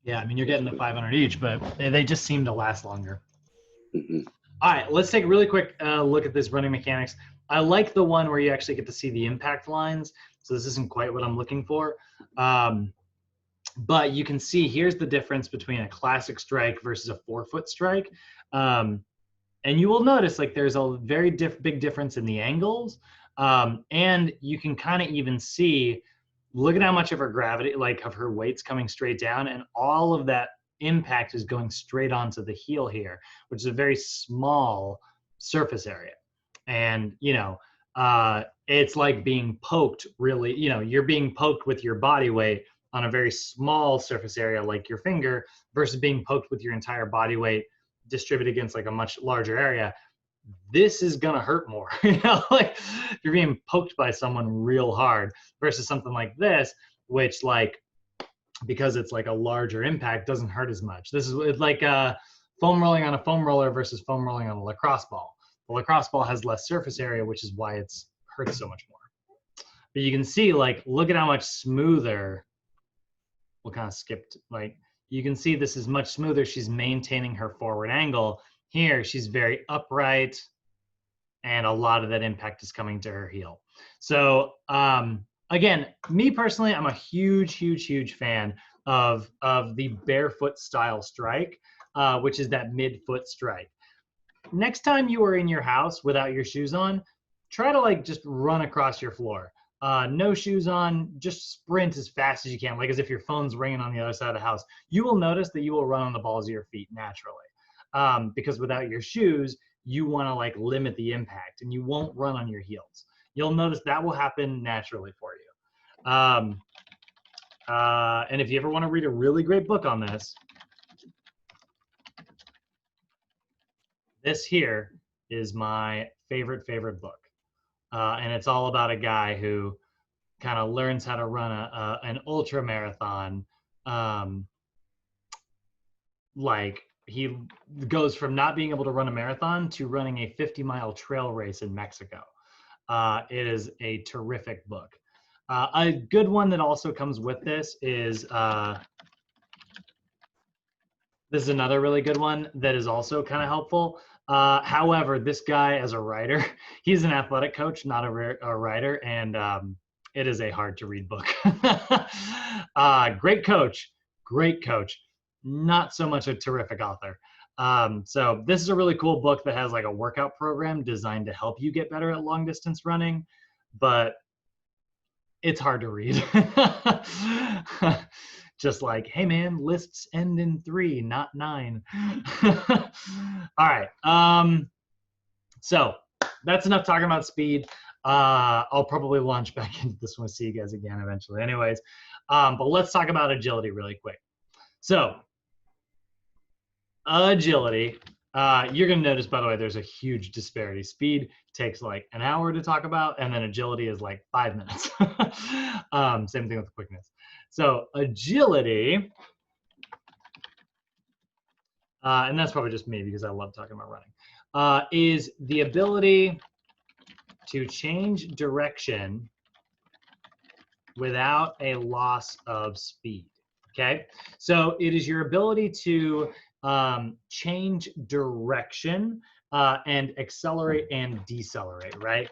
Yeah, I mean, you're getting the 500 each, but they just seem to last longer. Mm-hmm. All right, let's take a really quick look at this running mechanics. I like the one where you actually get to see the impact lines. So this isn't quite what I'm looking for. But you can see here's the difference between a classic strike versus a 4-foot strike. And you will notice like there's a very big difference in the angles. And you can kind of even see, look at how much of her gravity, like of her weight's coming straight down, and all of that impact is going straight onto the heel here, which is a very small surface area. And, you know, it's like being poked really, you know, you're being poked with your body weight on a very small surface area like your finger versus being poked with your entire body weight distributed against like a much larger area. This is gonna hurt more, you know, like you're being poked by someone real hard versus something like this, which like, because it's like a larger impact, doesn't hurt as much. This is like foam rolling on a foam roller versus foam rolling on a lacrosse ball. The lacrosse ball has less surface area, which is why it's hurts so much more. But you can see, like, look at how much smoother. We'll kind of skip, like, you can see this is much smoother. She's maintaining her forward angle. Here, she's very upright, and a lot of that impact is coming to her heel. So, again, me personally, I'm a huge, huge, huge fan of the barefoot style strike, which is that mid-foot strike. Next time you are in your house without your shoes on, try to like just run across your floor. No shoes on, just sprint as fast as you can, like as if your phone's ringing on the other side of the house. You will notice that you will run on the balls of your feet naturally, because without your shoes, you want to like limit the impact and you won't run on your heels. You'll notice that will happen naturally for you. All And if you ever want to read a really great book on this, this here is my favorite book. And it's all about a guy who kind of learns how to run an ultra marathon. Like he goes from not being able to run a marathon to running a 50-mile trail race in Mexico. It is a terrific book. A good one that also comes with this is this is another really good one that is also kind of helpful. However, this guy as a writer, he's an athletic coach, not a writer, and it is a hard to read book. Great coach, not so much a terrific author. So this is a really cool book that has like a workout program designed to help you get better at long distance running, but it's hard to read. Just like, hey man, lists end in 3, not 9. All right. So that's enough talking about speed. I'll probably launch back into this one to see you guys again eventually. Anyways, but let's talk about agility really quick. So agility, you're going to notice, by the way, there's a huge disparity. Speed takes like an hour to talk about, and then agility is like 5 minutes. Same thing with quickness. So agility, and that's probably just me because I love talking about running, is the ability to change direction without a loss of speed. Okay, so it is your ability to change direction and accelerate and decelerate, right?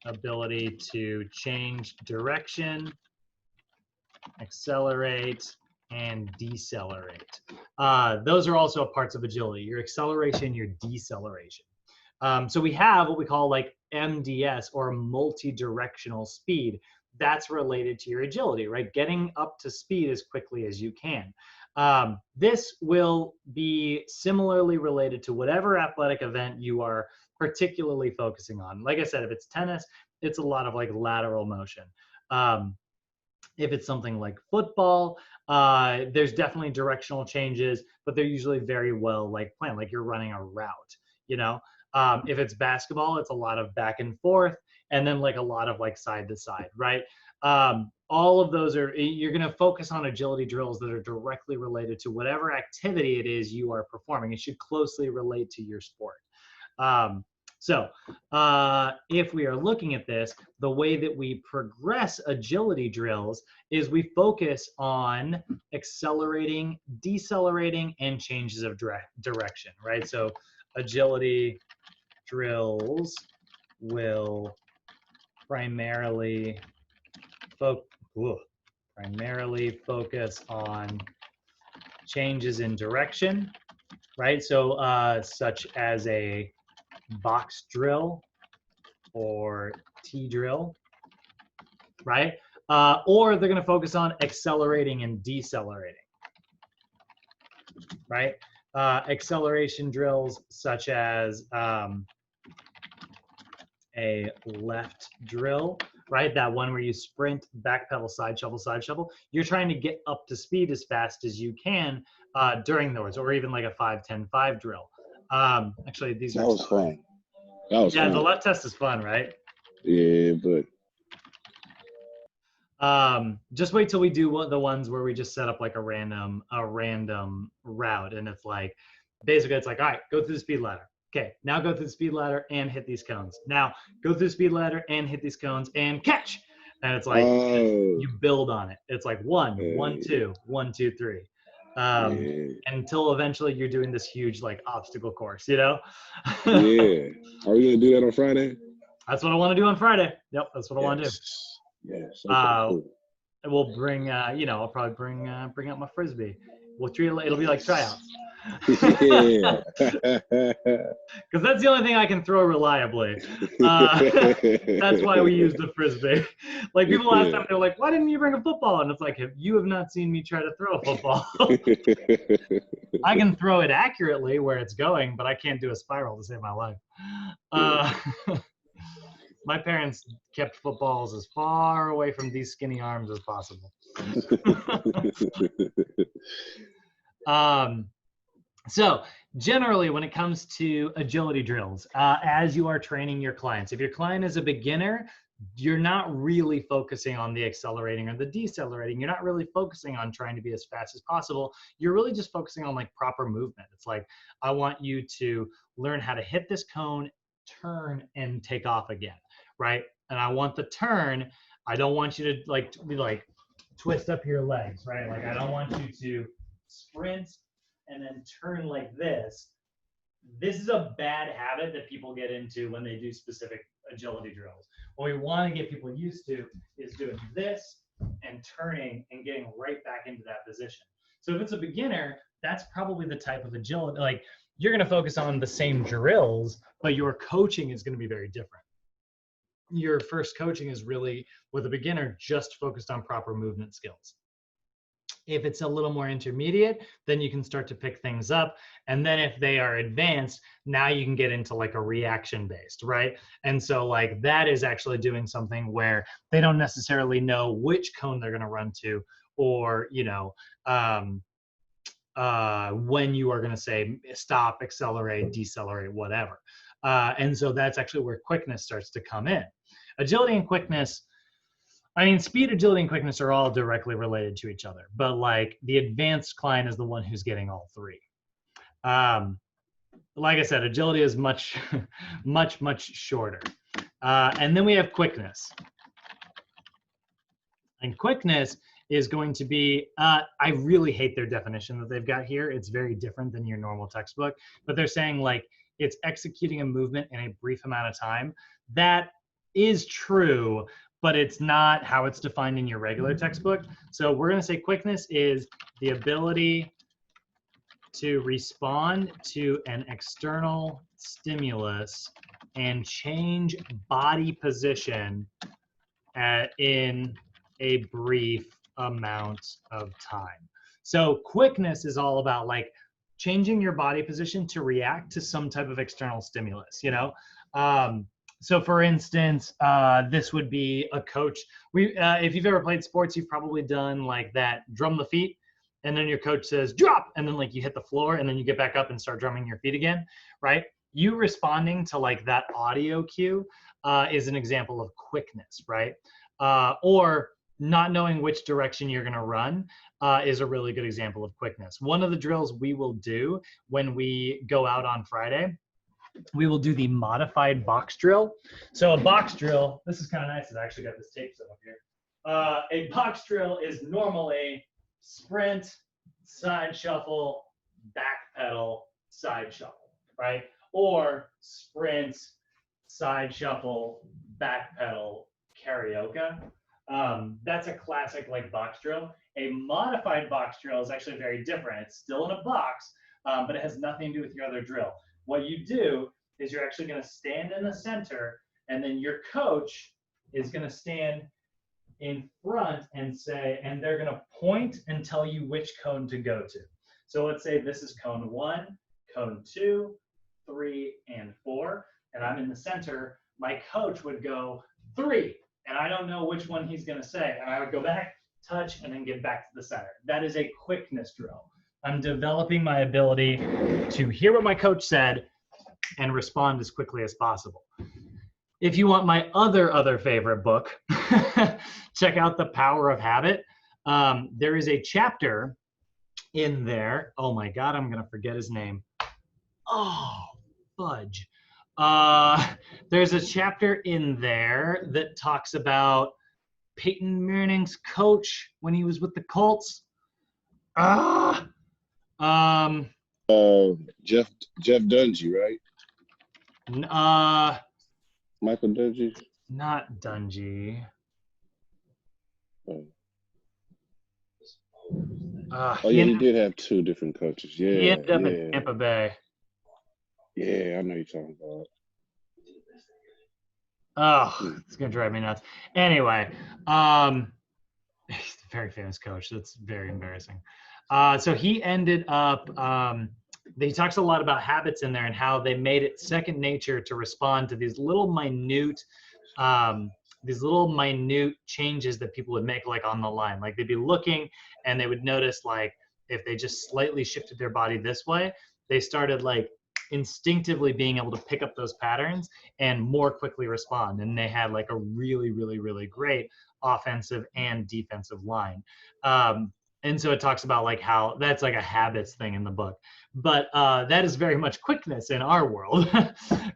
Ability to change direction, accelerate, and decelerate. Those are also parts of agility, your acceleration, your deceleration. So we have what we call like MDS, or multi-directional speed. That's related to your agility, right? Getting up to speed as quickly as you can. This will be similarly related to whatever athletic event you are particularly focusing on. Like I said, if it's tennis, it's a lot of like lateral motion. If it's something like football, there's definitely directional changes, but they're usually very well like planned, like you're running a route, you know? If it's basketball, it's a lot of back and forth, and then like a lot of like side to side, right? All of those are, you're going to focus on agility drills that are directly related to whatever activity it is you are performing. It should closely relate to your sport. So if we are looking at this, the way that we progress agility drills is we focus on accelerating, decelerating, and changes of direction, right? So agility drills will primarily focus on changes in direction, right? So such as a box drill or T drill, right? Or they're going to focus on accelerating and decelerating, right? Acceleration drills such as a left drill, right? That one where you sprint, back pedal, side shuffle. You're trying to get up to speed as fast as you can during those, or even like a 5-10-5 drill. Actually, these That are was fun. That was yeah, fun. the left test is fun, right? Yeah, but just wait till we do the ones where we just set up like a random route, and it's like basically it's like, all right, go through the speed ladder. Okay, now go through the speed ladder and hit these cones. Now go through the speed ladder and hit these cones and catch. And it's like you build on it. It's like 1, 1, 2, 1, 2, 3. Until eventually you're doing this huge like obstacle course, you know? Yeah. Are we gonna do that on Friday? That's what I want to do on Friday. Yep, that's what I want to do. Yes. Okay, cool. And we'll bring, you know, I'll probably bring out my Frisbee. We'll treat it, it'll be like tryouts. Yeah. Because that's the only thing I can throw reliably. That's why we use the Frisbee. Like people last time, they're like, why didn't you bring a football? And it's like, you have not seen me try to throw a football. I can throw it accurately where it's going, but I can't do a spiral to save my life. My parents kept footballs as far away from these skinny arms as possible. So generally, when it comes to agility drills, as you are training your clients, if your client is a beginner, you're not really focusing on the accelerating or the decelerating. You're not really focusing on trying to be as fast as possible. You're really just focusing on like proper movement. It's like, I want you to learn how to hit this cone, turn, and take off again, right? And I want the turn. I don't want you to be like twist up your legs, right? Like, I don't want you to sprint and then turn like this. This is a bad habit that people get into when they do specific agility drills. What we want to get people used to is doing this and turning and getting right back into that position. So if it's a beginner, that's probably the type of agility, like you're going to focus on the same drills, but your coaching is going to be very different. Your first coaching is really, with a beginner, just focused on proper movement skills. If it's a little more intermediate, then you can start to pick things up. And then if they are advanced, now you can get into like a reaction based, right? And so like that is actually doing something where they don't necessarily know which cone they're going to run to, or, you know, when you are going to say stop, accelerate, decelerate, whatever. And so that's actually where quickness starts to come in. Agility and quickness, I mean, speed, agility, and quickness are all directly related to each other, but like the advanced client is the one who's getting all three. Like I said, agility is much, much shorter. And then we have quickness. And quickness is going to be, I really hate their definition that they've got here. It's very different than your normal textbook, but they're saying like it's executing a movement in a brief amount of time. That is true, but it's not how it's defined in your regular textbook. So we're going to say quickness is the ability to respond to an external stimulus and change body position in a brief amount of time. So quickness is all about like changing your body position to react to some type of external stimulus, you know? So for instance, this would be a coach. If you've ever played sports, you've probably done like that drum the feet, and then your coach says drop, and then like you hit the floor, and then you get back up and start drumming your feet again, right? You responding to like that audio cue is an example of quickness, right? Or not knowing which direction you're going to run is a really good example of quickness. One of the drills we will do when we go out on Friday, we will do the modified box drill. So a box drill, this is kind of nice. I actually got this tape set up here. A box drill is normally sprint, side shuffle, back pedal, side shuffle, right? Or sprint, side shuffle, back pedal, karaoke. That's a classic like box drill. A modified box drill is actually very different. It's still in a box, but it has nothing to do with your other drill. What you do is you're actually going to stand in the center, and then your coach is going to stand in front and say, and they're going to point and tell you which cone to go to. So let's say this is cone 1, cone 2, 3, and 4, and I'm in the center. My coach would go 3, and I don't know which one he's going to say, and I would go back, touch, and then get back to the center. That is a quickness drill. I'm developing my ability to hear what my coach said and respond as quickly as possible. If you want my other favorite book, check out The Power of Habit. There is a chapter in there. Oh my God, I'm gonna forget his name. Oh, fudge. There's a chapter in there that talks about Peyton Manning's coach when he was with the Colts. Jeff Dungy, right? Michael Dungy? Not Dungy. He did have 2 different coaches. Yeah, he ended up in Tampa Bay. Yeah, I know you're talking about. Oh, it's gonna drive me nuts. Anyway, he's a very famous coach. That's very embarrassing. So he ended up. He talks a lot about habits in there and how they made it second nature to respond to these little minute these little minute changes that people would make, like on the line. Like they'd be looking and they would notice, like, if they just slightly shifted their body this way, they started like instinctively being able to pick up those patterns and more quickly respond. And they had like a really, really, really great offensive and defensive line. And so it talks about like how that's like a habits thing in the book, but that is very much quickness in our world,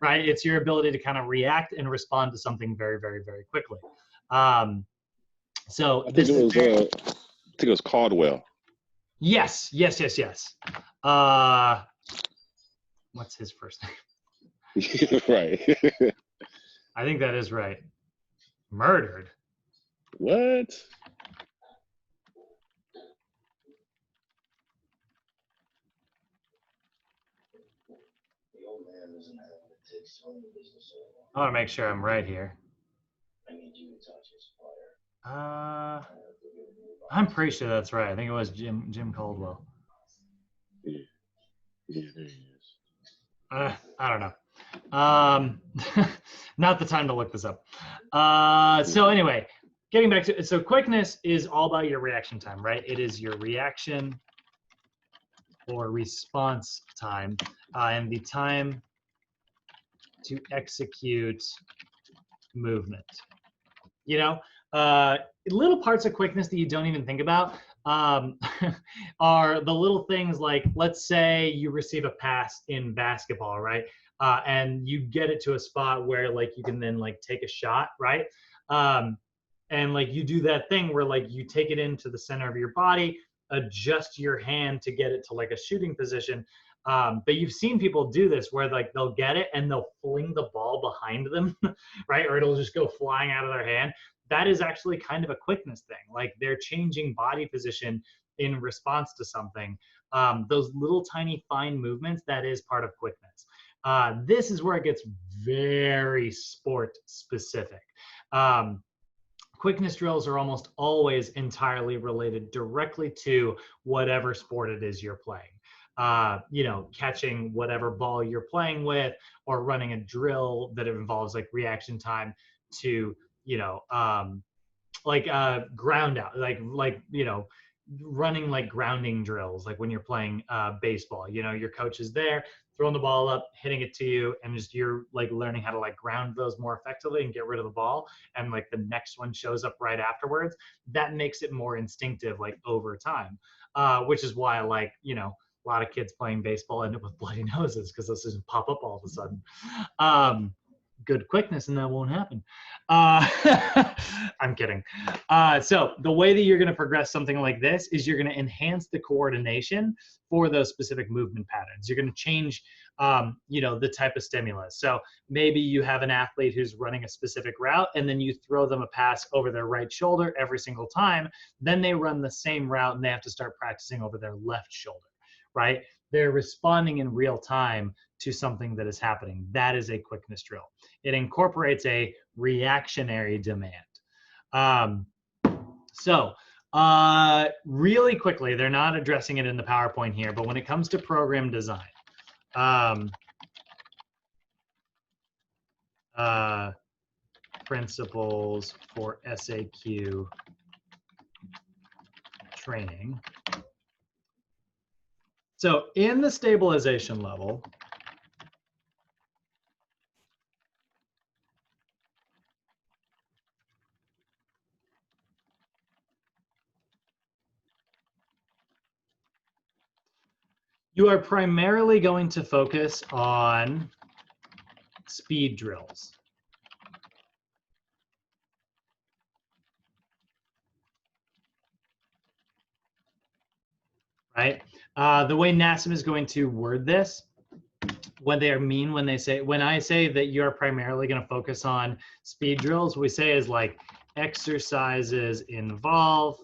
right? It's your ability to kind of react and respond to something very, very, very quickly. So I think it was Caldwell. Yes. What's his first name? Right. I think that is right. Murdered. What? I want to make sure I'm right here. I'm pretty sure that's right. I think it was Jim Caldwell. Yeah, there he is. I don't know. Not the time to look this up. So anyway, getting back to, so quickness is all about your reaction time, right? It is your reaction or response time, and the time to execute movement. You know, little parts of quickness that you don't even think about are the little things like, let's say you receive a pass in basketball, right? And you get it to a spot where like you can then like take a shot, right? And like you do that thing where like you take it into the center of your body, adjust your hand to get it to like a shooting position. But you've seen people do this where like they'll get it and they'll fling the ball behind them, right? Or it'll just go flying out of their hand. That is actually kind of a quickness thing. Like they're changing body position in response to something. Those little tiny fine movements, that is part of quickness. This is where it gets very sport specific. Quickness drills are almost always entirely related directly to whatever sport it is you're playing. You know, catching whatever ball you're playing with, or running a drill that involves like reaction time to, you know, like ground out, like you know, running like grounding drills, like when you're playing baseball. You know, your coach is there, throwing the ball up, hitting it to you, and just you're like learning how to like ground those more effectively and get rid of the ball, and like the next one shows up right afterwards. That makes it more instinctive, like over time, which is why, like, you know, a lot of kids playing baseball end up with bloody noses because those just pop up all of a sudden. Good quickness and that won't happen. I'm kidding. So the way that you're going to progress something like this is you're going to enhance the coordination for those specific movement patterns. You're going to change, you know, the type of stimulus. So maybe you have an athlete who's running a specific route, and then you throw them a pass over their right shoulder every single time. Then they run the same route and they have to start practicing over their left shoulder, right? They're responding in real time to something that is happening. That is a quickness drill. It incorporates a reactionary demand. Really quickly, they're not addressing it in the PowerPoint here, but when it comes to program design, principles for SAQ training. So in the stabilization level, you are primarily going to focus on speed drills. Right? The way NASM is going to word this, what they mean when I say that you're primarily going to focus on speed drills, what we say is like exercises involve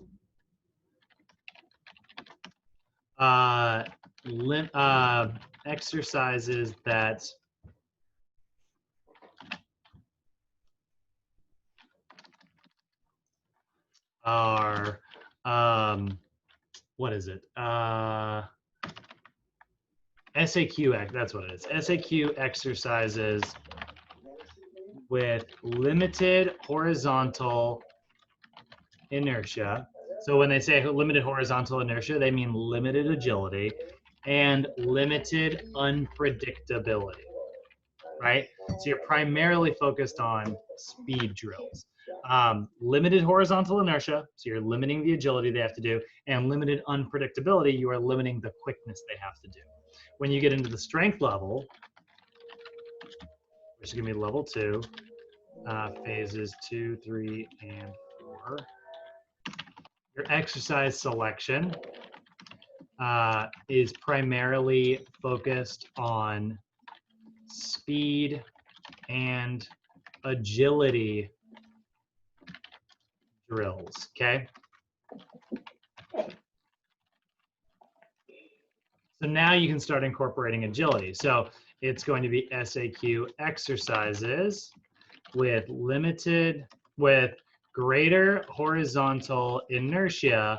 exercises that are what is it? SAQ, that's what it is. SAQ exercises with limited horizontal inertia. So when they say limited horizontal inertia, they mean limited agility and limited unpredictability, right? So you're primarily focused on speed drills. Limited horizontal inertia, so you're limiting the agility they have to do, and limited unpredictability, you are limiting the quickness they have to do. When you get into the strength level, which is gonna be level 2, phases 2, 3, and 4, your exercise selection is primarily focused on speed and agility drills, okay? So now you can start incorporating agility. So it's going to be SAQ exercises with greater horizontal inertia,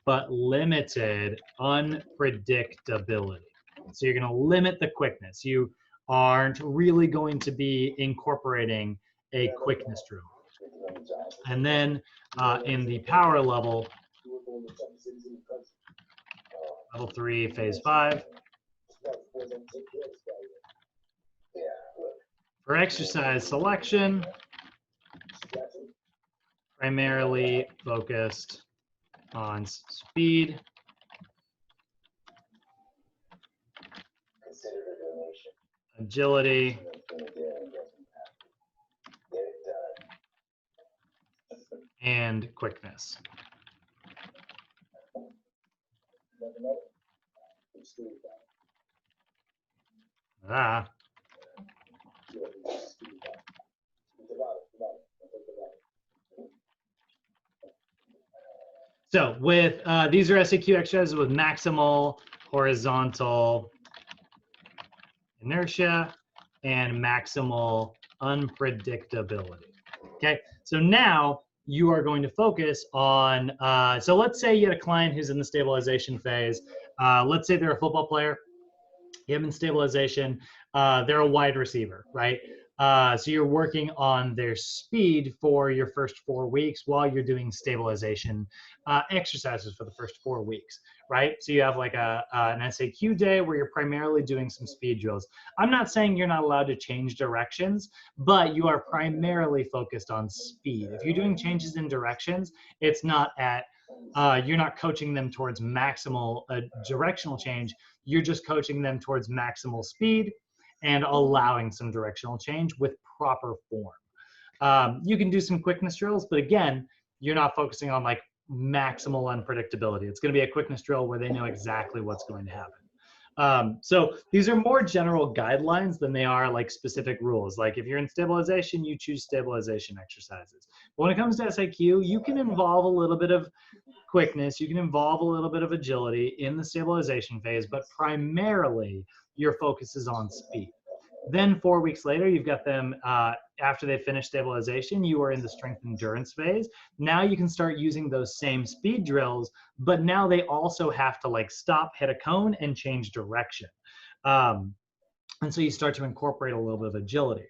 but limited unpredictability. So you're going to limit the quickness. You aren't really going to be incorporating a quickness drill. And then in the power level, level 3, phase 5, for exercise selection, primarily focused on speed, agility, and quickness. Ah. So with these are SAQ exercises with maximal horizontal inertia and maximal unpredictability. Okay, so now you are going to focus on, so let's say you had a client who's in the stabilization phase. Let's say they're a football player. You have them in stabilization. They're a wide receiver, right? So you're working on their speed for your first 4 weeks while you're doing stabilization exercises for the first 4 weeks, right? So you have like an SAQ day where you're primarily doing some speed drills. I'm not saying you're not allowed to change directions, but you are primarily focused on speed. If you're doing changes in directions, it's not at, you're not coaching them towards maximal directional change. You're just coaching them towards maximal speed and allowing some directional change with proper form. You can do some quickness drills, but again, you're not focusing on like maximal unpredictability. It's going to be a quickness drill where they know exactly what's going to happen. So these are more general guidelines than they are like specific rules. Like if you're in stabilization, you choose stabilization exercises. But when it comes to SAQ, you can involve a little bit of quickness, you can involve a little bit of agility in the stabilization phase, but primarily your focus is on speed. Then 4 weeks later, you've got them, after they finish stabilization, you are in the strength endurance phase. Now you can start using those same speed drills, but now they also have to like stop, hit a cone, and change direction. And so you start to incorporate a little bit of agility.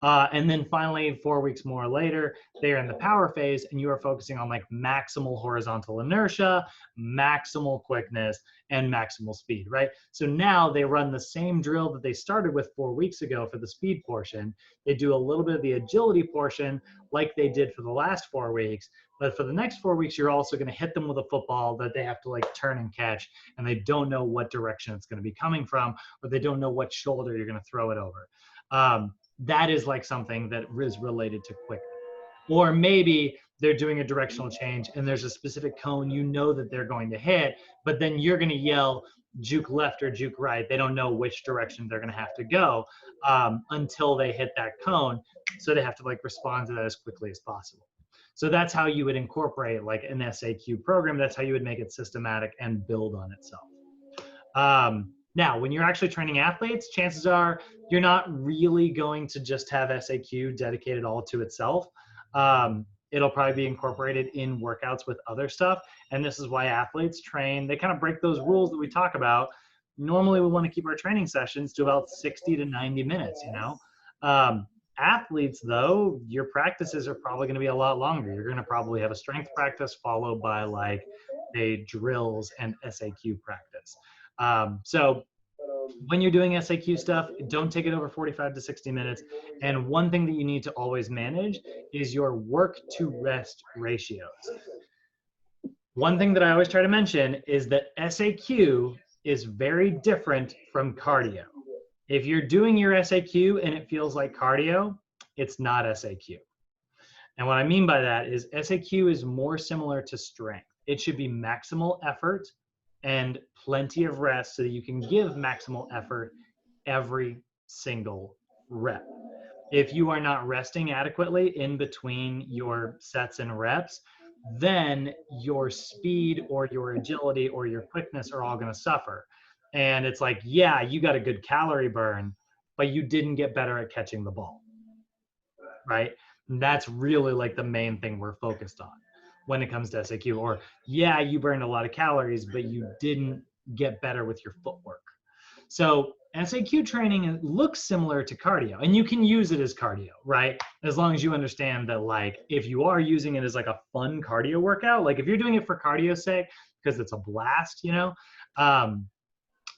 And then finally, 4 weeks more later, they're in the power phase and you are focusing on like maximal horizontal inertia, maximal quickness, and maximal speed, right? So now they run the same drill that they started with 4 weeks ago for the speed portion. They do a little bit of the agility portion like they did for the last 4 weeks. But for the next 4 weeks, you're also going to hit them with a football that they have to like turn and catch, and they don't know what direction it's going to be coming from, or they don't know what shoulder you're going to throw it over. That is like something that is related to quickness. Or maybe they're doing a directional change and there's a specific cone you know that they're going to hit, but then you're going to yell juke left or juke right. They don't know which direction they're going to have to go until they hit that cone. So they have to like respond to that as quickly as possible. So that's how you would incorporate like an SAQ program. That's how you would make it systematic and build on itself. Now, when you're actually training athletes, chances are you're not really going to just have SAQ dedicated all to itself. It'll probably be incorporated in workouts with other stuff. And this is why athletes train. They kind of break those rules that we talk about. Normally, we want to keep our training sessions to about 60 to 90 minutes, you know? athletes, though, your practices are probably going to be a lot longer. You're going to probably have a strength practice followed by like a drills and SAQ practice. So when you're doing SAQ stuff, don't take it over 45 to 60 minutes. And one thing that you need to always manage is your work to rest ratios. One thing that I always try to mention is that SAQ is very different from cardio. If you're doing your SAQ and it feels like cardio, it's not SAQ. And what I mean by that is SAQ is more similar to strength. It should be maximal effort and plenty of rest so that you can give maximal effort every single rep. If you are not resting adequately in between your sets and reps, then your speed or your agility or your quickness are all going to suffer. And it's like, yeah, you got a good calorie burn, but you didn't get better at catching the ball, right? And that's really like the main thing we're focused on when it comes to SAQ. Or, yeah, you burned a lot of calories, but you didn't get better with your footwork. So SAQ training looks similar to cardio, and you can use it as cardio, right? As long as you understand that, like, if you are using it as like a fun cardio workout, like if you're doing it for cardio's sake, because it's a blast, you know,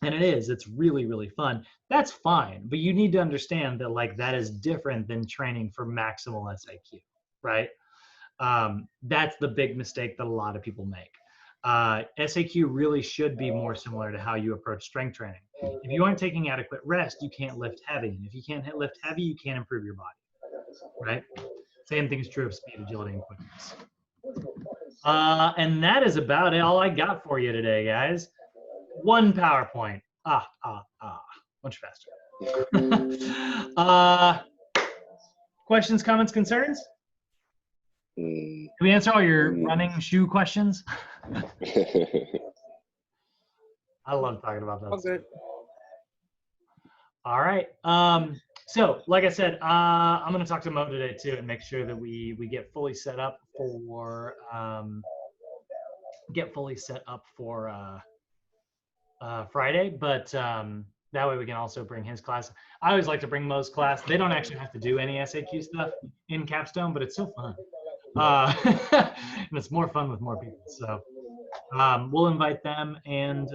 and it's really, really fun, that's fine. But you need to understand that like that is different than training for maximal SAQ, right? That's the big mistake that a lot of people make. SAQ really should be more similar to how you approach strength training. If you aren't taking adequate rest, you can't lift heavy. And if you can't lift heavy, you can't improve your body, right? Same thing is true of speed, agility, and quickness. And that is about it. All I got for you today, guys. One PowerPoint. Much faster. Questions, comments, concerns? Can we answer all your running shoe questions? I love talking about that. All good. All right. So like I said, I'm going to talk to Mo today too and make sure that we get fully set up for Friday. But that way we can also bring his class. I always like to bring Mo's class. They don't actually have to do any SAQ stuff in Capstone, but it's so fun. And it's more fun with more people. So we'll invite them and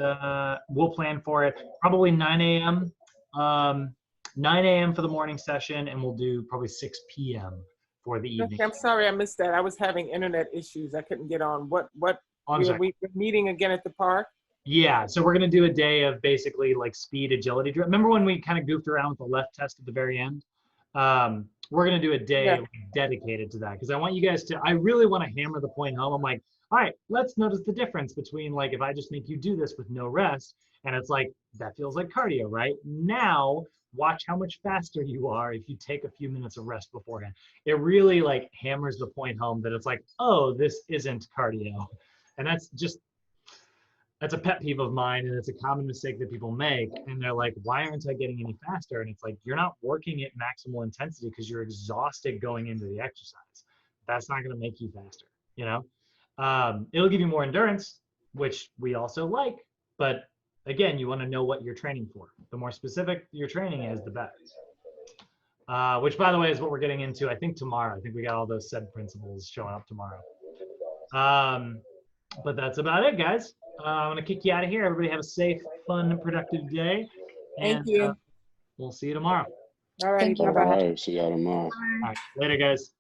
we'll plan for it. Probably 9 a.m. 9 a.m. for the morning session, and we'll do probably 6 p.m. for the evening. Okay, I'm sorry I missed that. I was having internet issues. I couldn't get on. What we're meeting again at the park? Yeah, so we're going to do a day of basically like speed agility drill. Remember when we kind of goofed around with the left test at the very end? We're going to do a day dedicated to that because I want you guys to, I really want to hammer the point home. I'm like, all right, let's notice the difference between like if I just make you do this with no rest and it's like, that feels like cardio, right? Now, watch how much faster you are if you take a few minutes of rest beforehand. It really like hammers the point home that it's like, oh, this isn't cardio. And that's a pet peeve of mine, and it's a common mistake that people make. And they're like, why aren't I getting any faster? And it's like, you're not working at maximal intensity because you're exhausted going into the exercise. That's not going to make you faster, you know? It'll give you more endurance, which we also like. But again, you want to know what you're training for. The more specific your training is, the better. Which, by the way, is what we're getting into, I think, tomorrow. I think we got all those said principles showing up tomorrow. But that's about it, guys. I'm going to kick you out of here. Everybody have a safe, fun, productive day. And, Thank you. We'll see you tomorrow. All right. All right. See y'all tomorrow. All right. Later, guys.